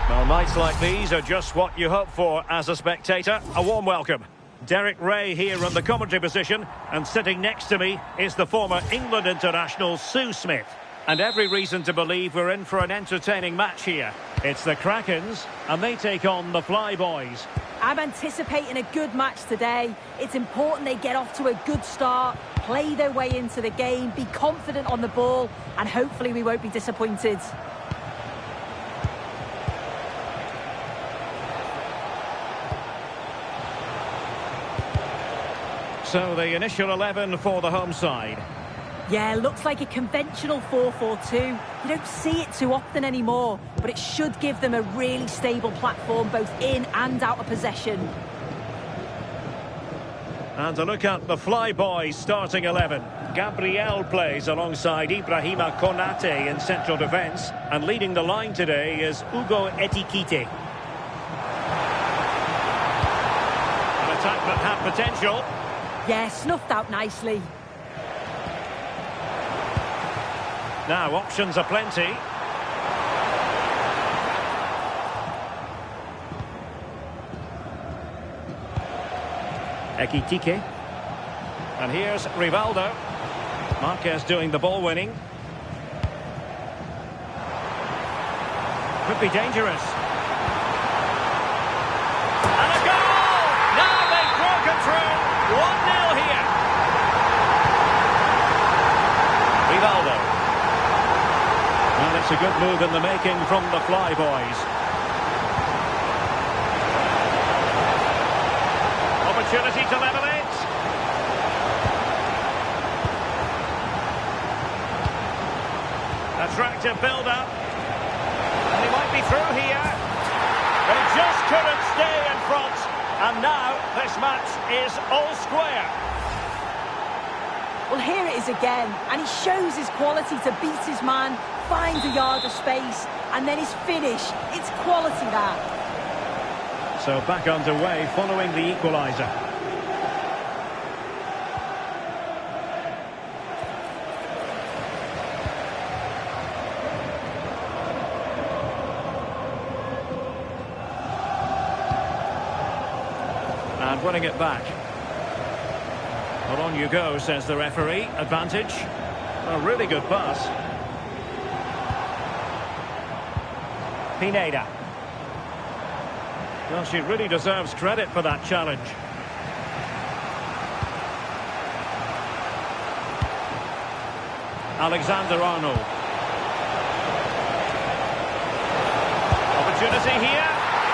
Well, nights like these are just what you hope for as a spectator. A warm welcome. Derek Ray here in the commentary position, and sitting next to me is the former England international Sue Smith. And every reason to believe we're in for an entertaining match here. It's the Krakens, and they take on the Flyboys. I'm anticipating a good match today. It's important they get off to a good start, play their way into the game, be confident on the ball, and hopefully we won't be disappointed. So the initial 11 for the home side. Yeah, looks like a conventional 4-4-2. You don't see it too often anymore, but it should give them a really stable platform both in and out of possession. And a look at the Flyboys starting 11. Gabriel plays alongside Ibrahima Konate in central defence, and leading the line today is Ugo Etikite. An attack that had potential. Yeah, snuffed out nicely. Now, options are plenty. Ekitike. And here's Rivaldo. Marquez doing the ball winning. Could be dangerous. And a goal! Now they've broken through. 1-0 here. Rivaldo. Well, it's a good move in the making from the Flyboys. Opportunity to level it. Attractive build-up. And he might be through here. But he just couldn't stay in front. And now this match is all square. Well, here it is again, and he shows his quality to beat his man, finds a yard of space, and then his finish. It's quality, that. So back underway following the equaliser. winning it back. Well, on you go, says the referee. Advantage. A really good pass. Pineda. Well, she really deserves credit for that challenge. Alexander-Arnold. Opportunity here.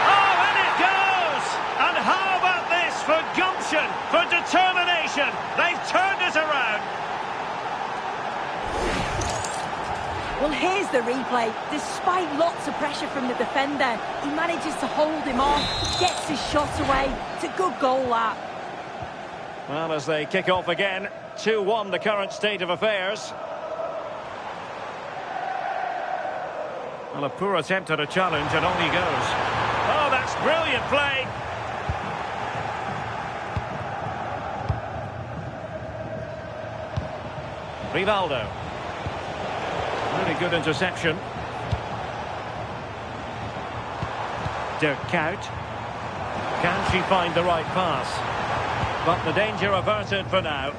Oh, and it goes! And how about this for gumption, for determination? They've turned it around. Well, here's the replay. Despite lots of pressure from the defender, he manages to hold him off, gets his shot away. It's a good goal, that. Well, as they kick off again, 2-1 the current state of affairs. Well, a poor attempt at a challenge, and on he goes. Oh, that's brilliant play. Rivaldo. Really good interception. Dirk Kuyt. Can she find the right pass? But the danger averted for now.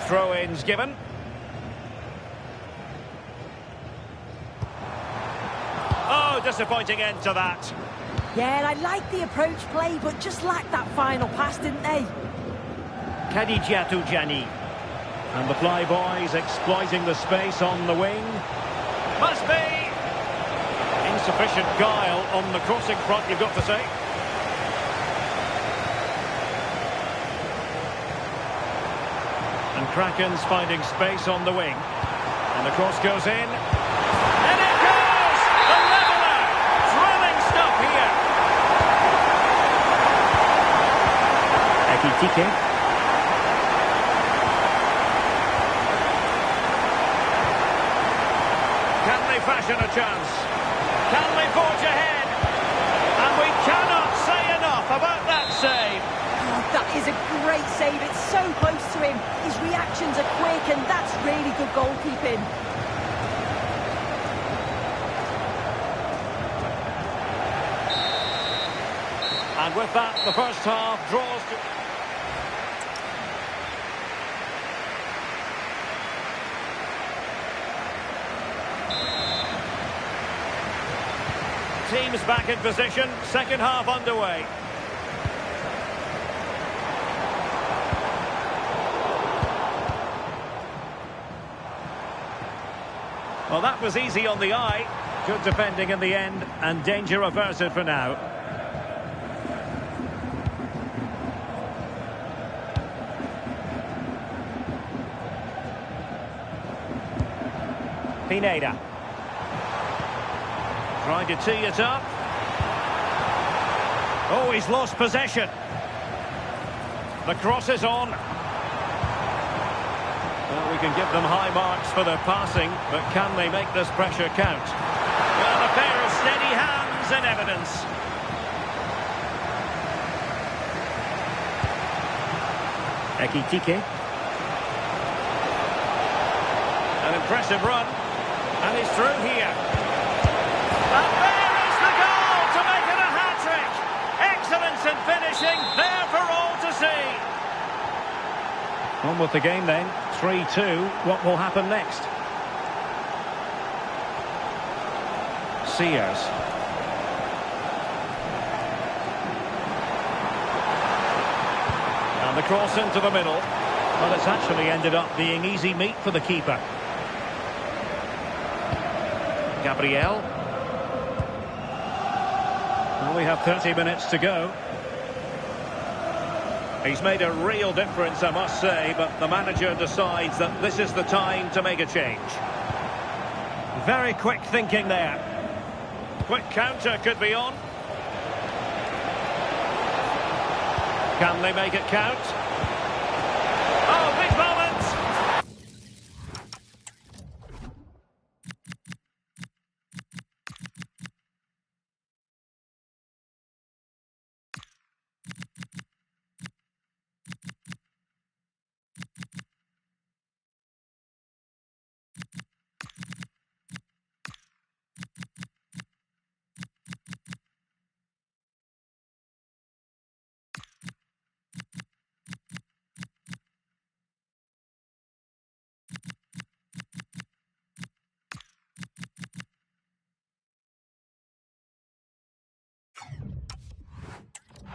Throw-ins given. Oh, disappointing end to that. Yeah, and I like the approach play, but just lacked that final pass, didn't they? Khadijatou Jani. And the Flyboys exploiting the space on the wing. Must be! Insufficient guile on the crossing front, you've got to say. And Kraken's finding space on the wing. And the cross goes in. And it goes! The leveller! Thrilling stuff here. Ekitike. Can they fashion a chance? Can they forge ahead? And we cannot say enough about that save. Oh, that is a great save. It's so close to him. His reactions are quick, and that's really good goalkeeping. And with that, the first half draws to... Teams back in position, second half underway. Well, that was easy on the eye. Good defending in the end, and danger averted for now. Pineda. Trying to tee it up. Oh, he's lost possession. The cross is on. Well, we can give them high marks for their passing, but can they make this pressure count? Well, a pair of steady hands in evidence. Ekitike. An impressive run. And he's through here. And there is the goal to make it a hat-trick. Excellence in finishing, there for all to see. On with the game then, 3-2. What will happen next? Sears. And the cross into the middle. Well, it's actually ended up being easy meat for the keeper. Gabriel. Well, we have 30 minutes to go. He's made a real difference, I must say, but the manager decides that this is the time to make a change. Very quick thinking there. Quick counter could be on. Can they make it count? Oh, big moment!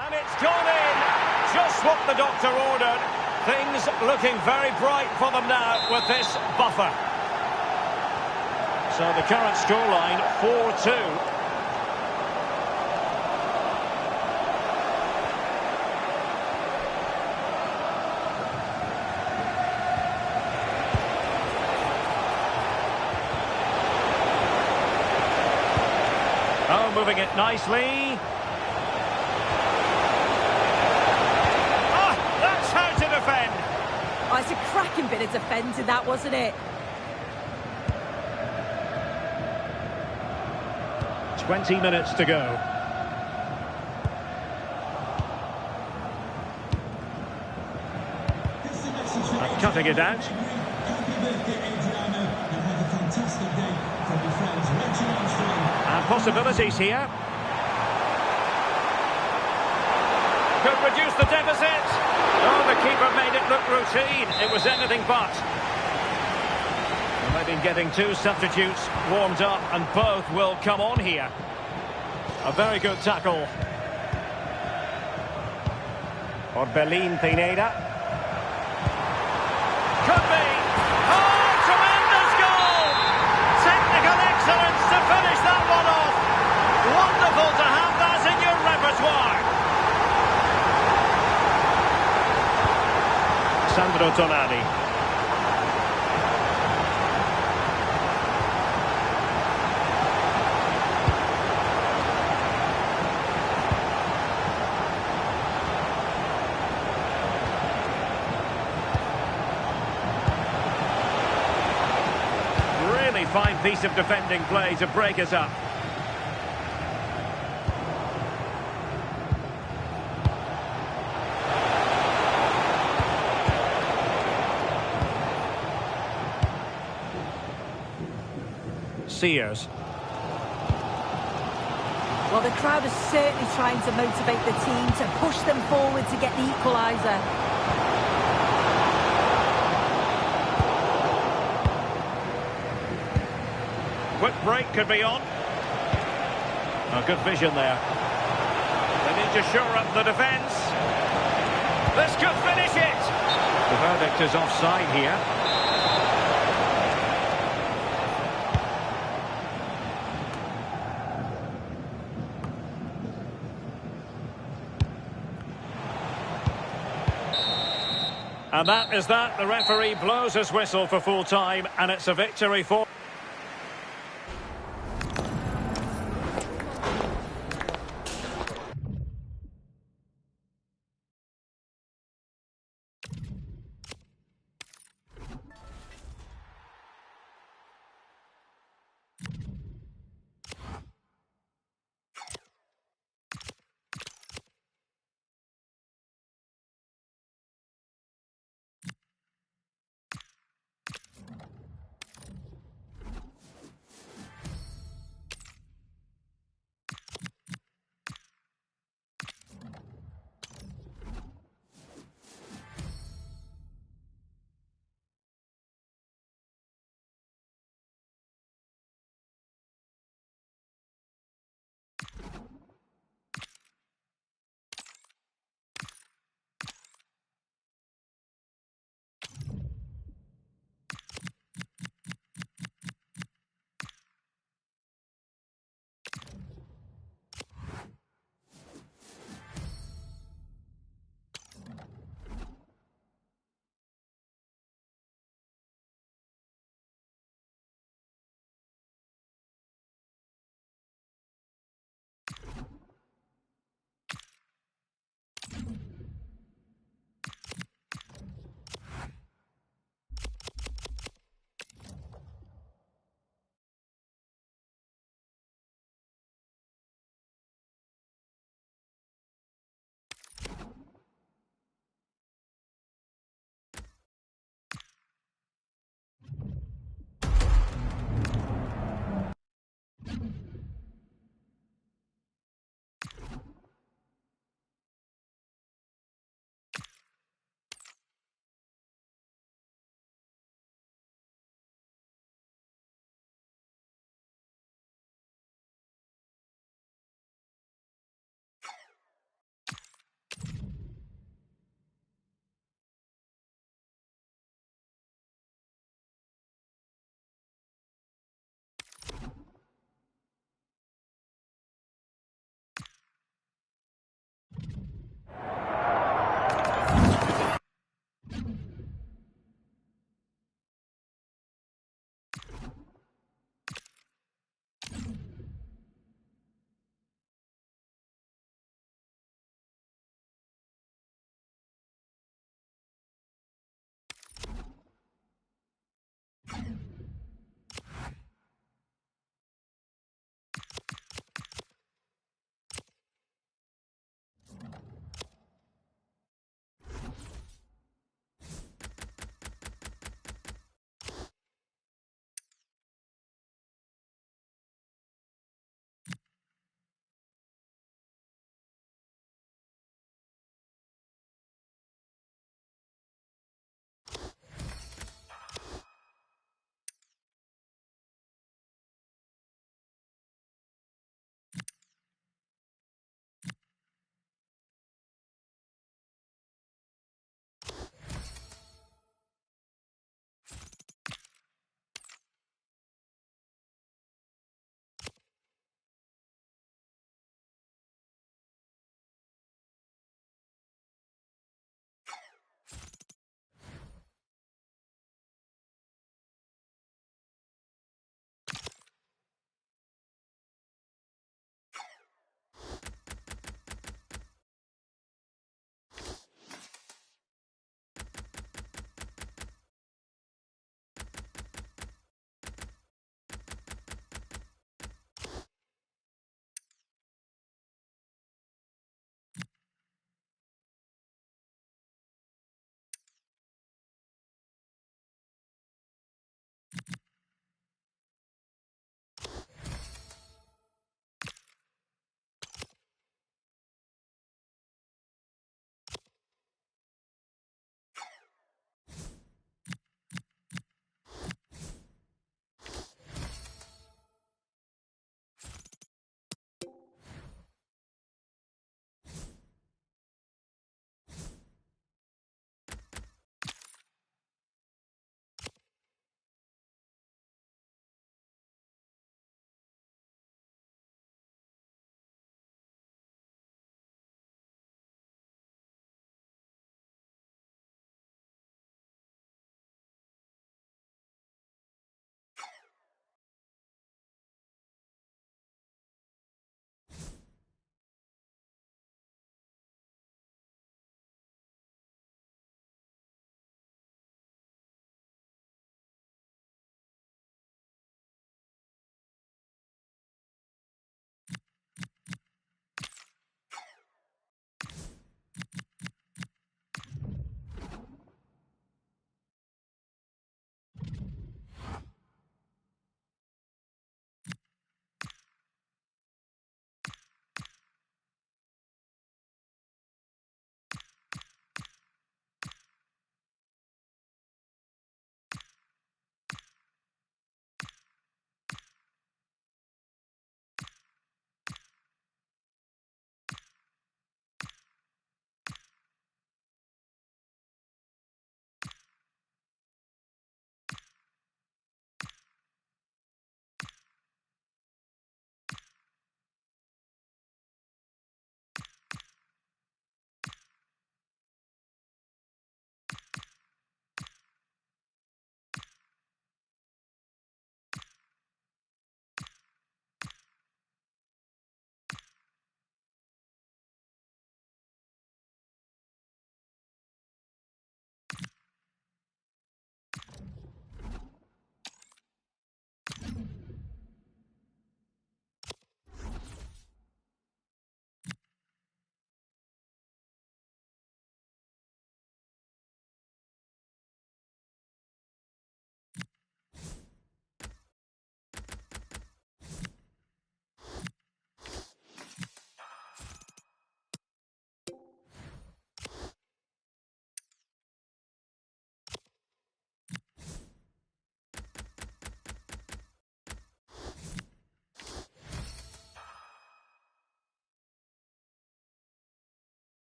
And it's gone in. Just what the doctor ordered. Things looking very bright for them now with this buffer. So the current scoreline, 4-2. Oh, moving it nicely. That's how to defend. Oh, it's a cracking bit of defending, that, wasn't it? 20 minutes to go. And cutting it out. Happy birthday, Adriano, and have a fantastic day from your friends Reggie Armstrong. And possibilities here. Could reduce the deficit. Oh, the keeper made it look routine. It was anything but. And they've been getting two substitutes warmed up, and both will come on here. A very good tackle. Orbelín Pineda. Could be. Oh, tremendous goal! Technical excellence to finish that one off. Wonderful to have that in your repertoire. Sandro Tonali. Really fine piece of defending play to break us up. Sears. Well, the crowd is certainly trying to motivate the team to push them forward to get the equaliser. Quick break could be on. Oh, good vision there. They need to shore up the defence. This could finish it. The verdict is offside here. And that is that. The referee blows his whistle for full time, and it's a victory for...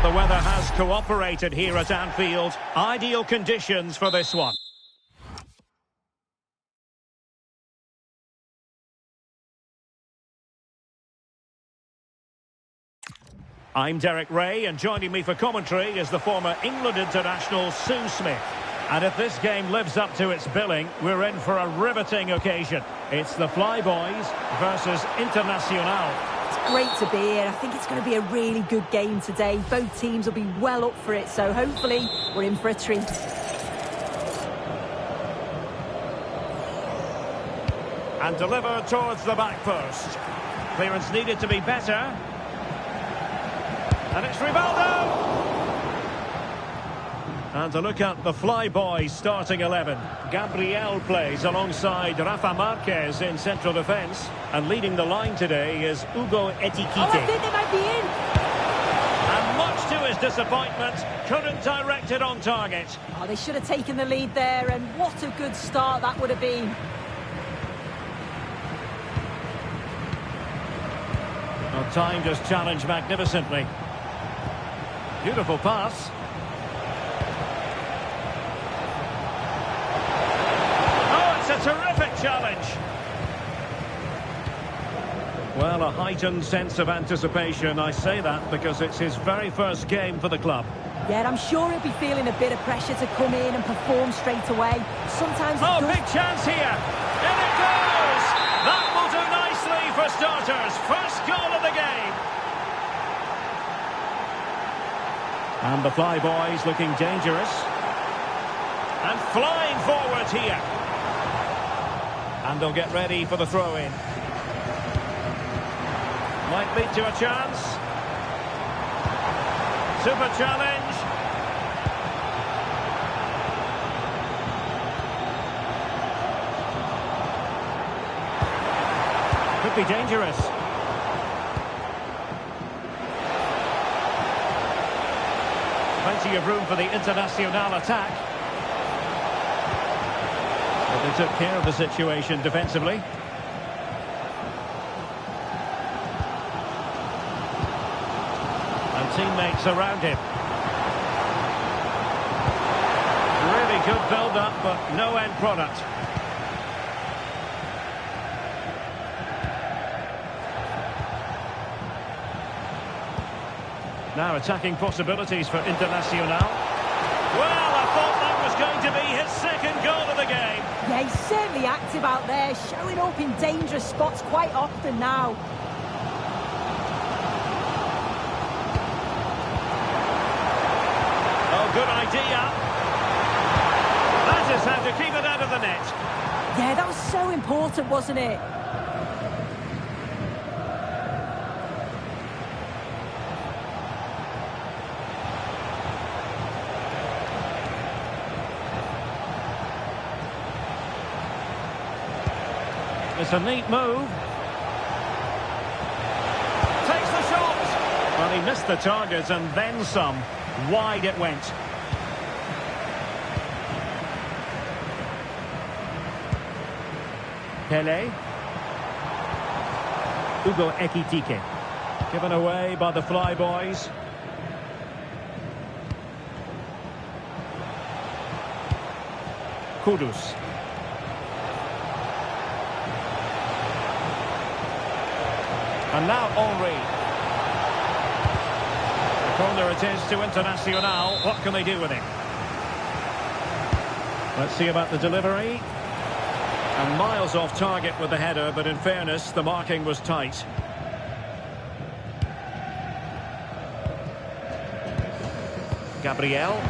the weather has cooperated here at Anfield. Ideal conditions for this one. I'm Derek Ray, and joining me for commentary is the former England international Sue Smith. And if this game lives up to its billing, we're in for a riveting occasion. It's the Flyboys versus Internacional. It's great to be here. I think it's going to be a really good game today. Both teams will be well up for it, so hopefully we're in for a treat. And delivered towards the back post. Clearance needed to be better. And it's Rivaldo! And to look at the Flyboys starting 11. Gabriel plays alongside Rafa Marquez in central defence. And leading the line today is Hugo Etiquette. Oh, I think they might be in! And much to his disappointment, couldn't direct it on target. Oh, they should have taken the lead there, and what a good start that would have been. Well, timed his challenge magnificently. Beautiful pass. Oh, it's a terrific challenge. Well, a heightened sense of anticipation. I say that because it's his very first game for the club. Yeah, I'm sure he'll be feeling a bit of pressure to come in and perform straight away. Sometimes Oh, big chance here. In it goes. That will do nicely for starters. First goal of the game. And the Flyboys looking dangerous. And flying forward here. And they'll get ready for the throw-in. Might lead to a chance. Super challenge. Could be dangerous. Plenty of room for the Internacional attack. But they took care of the situation defensively. And teammates around him. Really good build-up, but no end product. Now attacking possibilities for Internacional. Well, I thought that was going to be his second goal of the game. Yeah, he's certainly active out there, showing up in dangerous spots quite often now. Oh, good idea. That is how to keep it out of the net. Yeah, that was so important, wasn't it? It's a neat move. Takes the shot. Well, he missed the target and then some. Wide it went. Pele. Hugo Ekitike. Given away by the Flyboys. Kudus. And now Henry. The corner it is to Internacional. What can they do with it? Let's see about the delivery. And miles off target with the header, but in fairness, the marking was tight. Gabriel.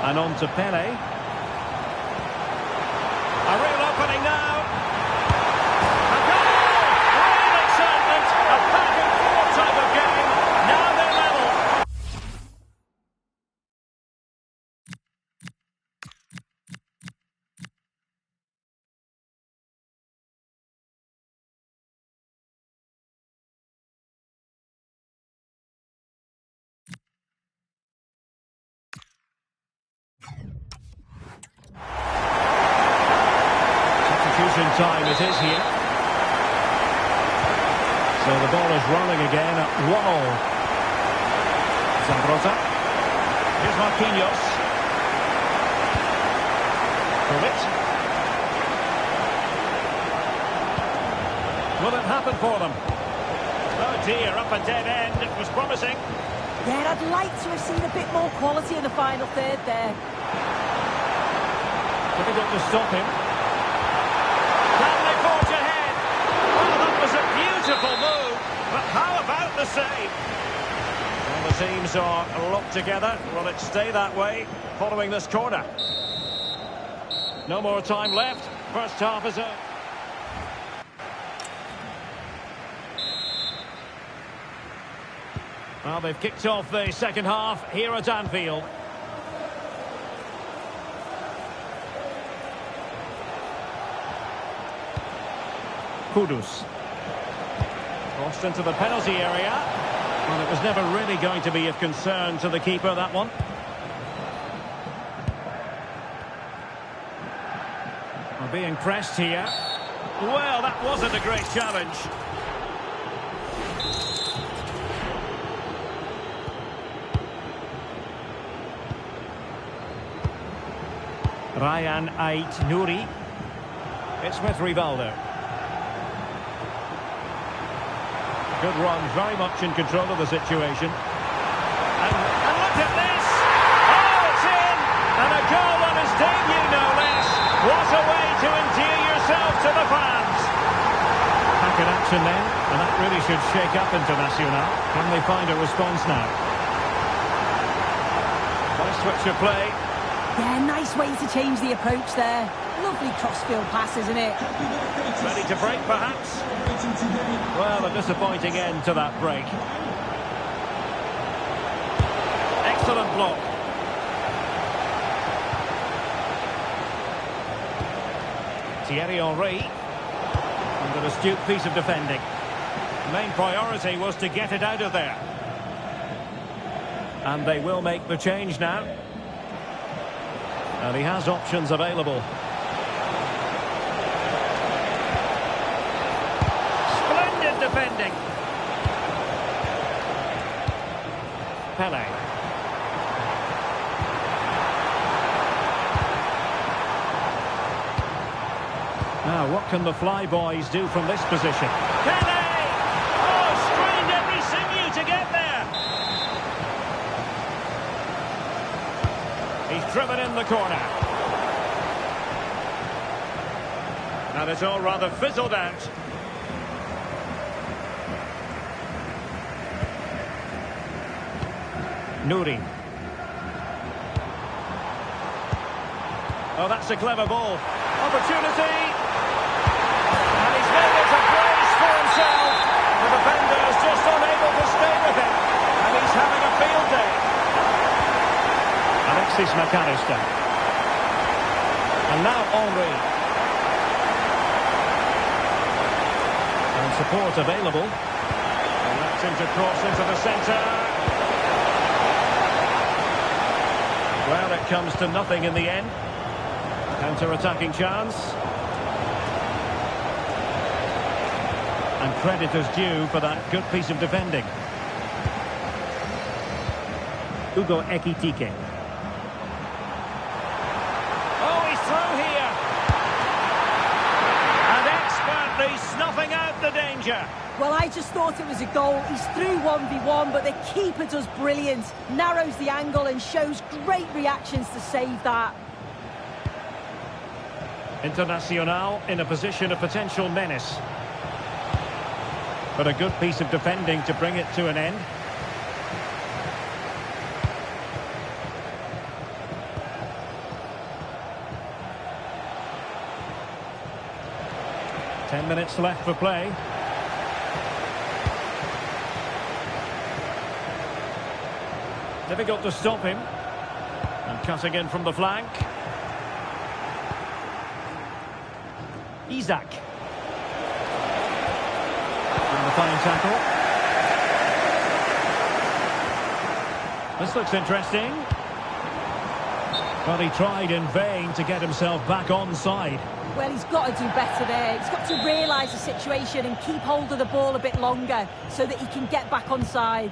And on to Pele. A real opening now. A goal! Real excitement. A back-and-forth type of game. Now they're level. Substitution time it is here. So the ball is rolling again at 1-all. Zambrotta. Here's Marquinhos. Bullet. Will it happen for them? Oh dear, up a dead end. It was promising. Yeah, I'd like to have seen a bit more quality in the final third there. Difficult to stop him. Can they forge ahead? Well, that was a beautiful move, but how about the save? Well, the teams are locked together. Will it stay that way following this corner? No more time left. First half is over. Well, they've kicked off the second half here at Anfield. Kudus. Crossed into the penalty area. Well, it was never really going to be of concern to the keeper, that one. We're being pressed here. Well, that wasn't a great challenge. Ryan Ait Nouri. It's with Rivaldo. Good run, very much in control of the situation. And look at this! Oh, it's in! And a goal on his debut, no less. What a way to endear yourself to the fans! Back in action then, and that really should shake up Internacional. Can they find a response now? Nice switch of play. Yeah, nice way to change the approach there. Lovely crossfield pass, isn't it? Ready to break, perhaps? Well, a disappointing end to that break. Excellent block. Thierry Henry. And an astute piece of defending. The main priority was to get it out of there. And they will make the change now. And he has options available. Splendid defending. Pele. Now, what can the Flyboys do from this position? Pele! Oh, strained every sinew to get there. He's driven in the corner. And it's all rather fizzled out. Nouri. Oh, that's a clever ball. Opportunity. And he's made it a place for himself. The defender is just unable to stay with him. And he's having a field day. Alexis McAllister. And now Henry. And support available. And that's him to cross into the centre. Well, it comes to nothing in the end. Counter-attacking chance. And credit is due for that good piece of defending. Hugo Ekitike. Oh, he's through here. And expertly snuffing out the danger. Well, I just thought it was a goal. He's through 1v1, but the keeper does brilliant. Narrows the angle and shows great reactions to save that. Internacional in a position of potential menace. But a good piece of defending to bring it to an end. Ten minutes left for play. Difficult to stop him. And cutting in from the flank. Isaac. And the fine tackle. This looks interesting. But he tried in vain to get himself back onside. Well, he's got to do better there. He's got to realise the situation and keep hold of the ball a bit longer so that he can get back onside.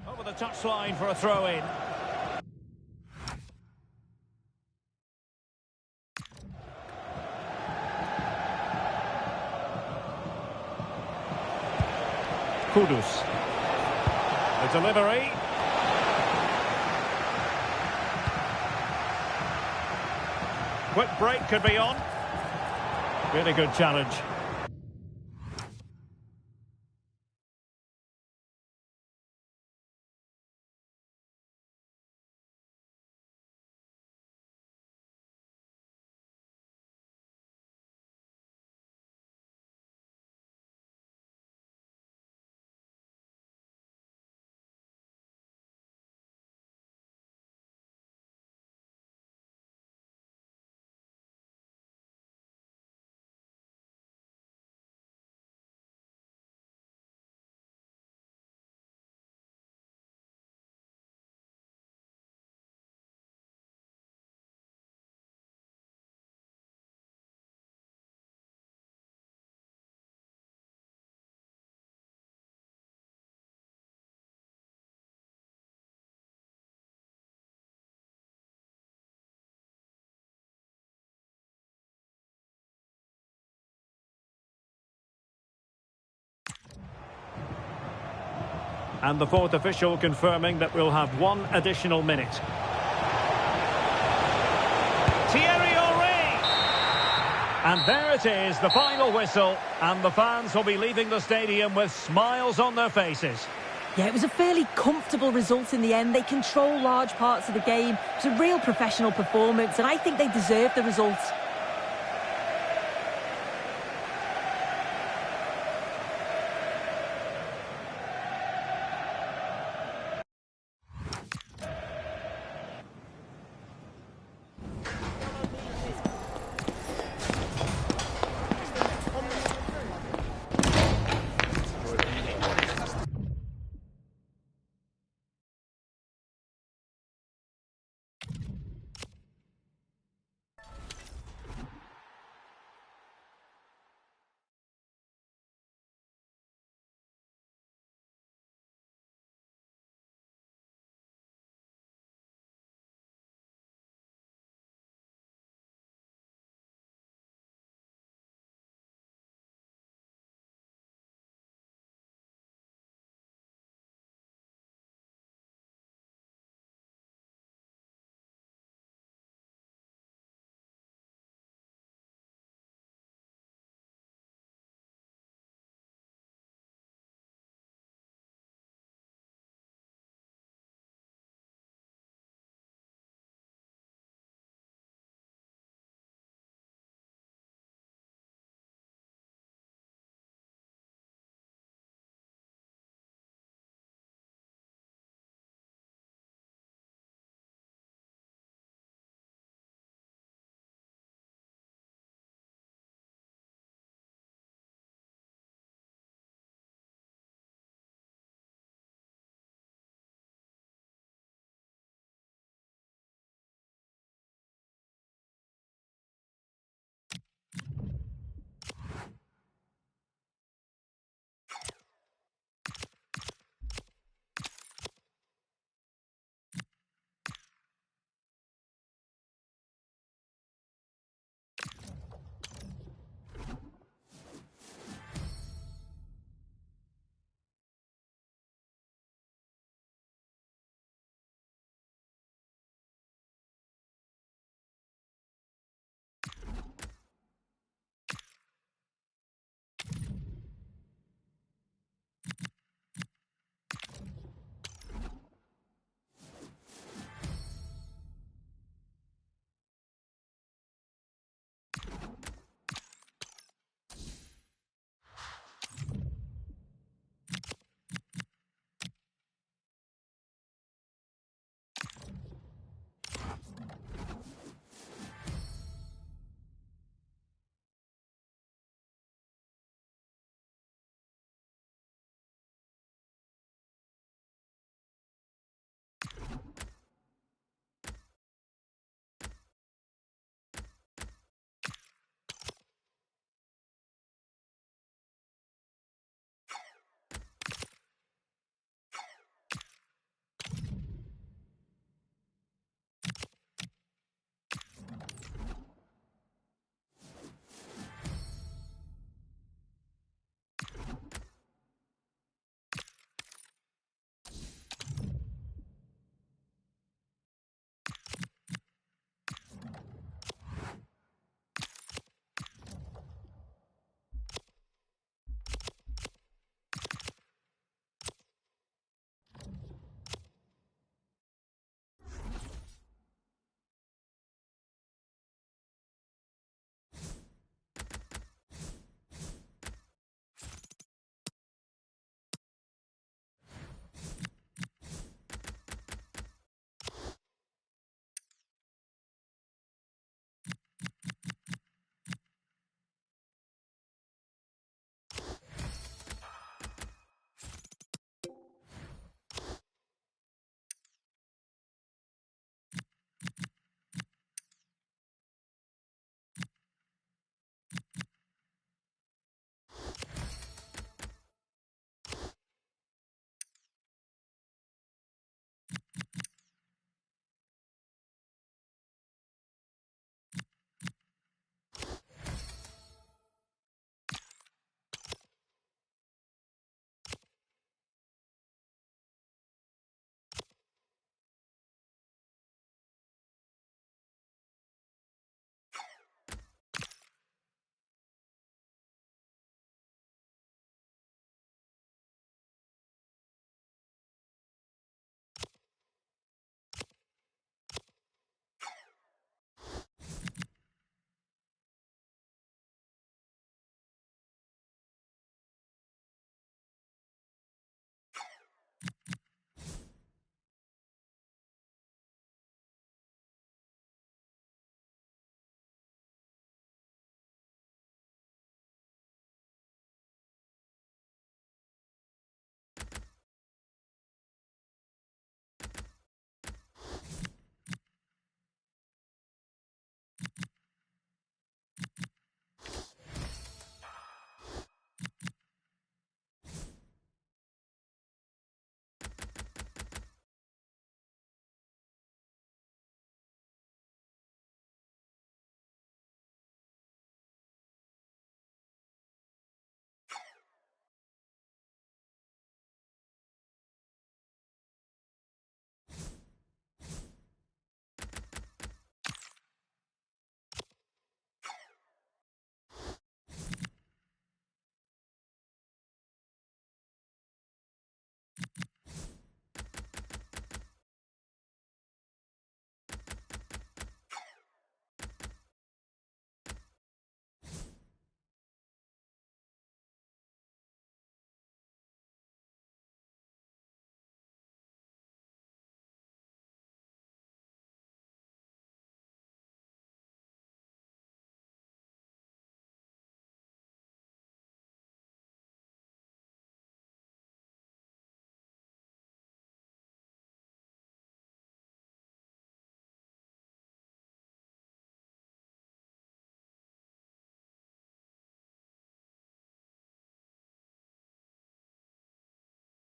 Over the touchline for a throw-in. Kudus. The delivery. Quick break could be on. Really good challenge. And the fourth official confirming that we'll have one additional minute. Thierry Henry! And there it is, the final whistle. And the fans will be leaving the stadium with smiles on their faces. Yeah, it was a fairly comfortable result in the end. They control large parts of the game. It was a real professional performance, and I think they deserve the results.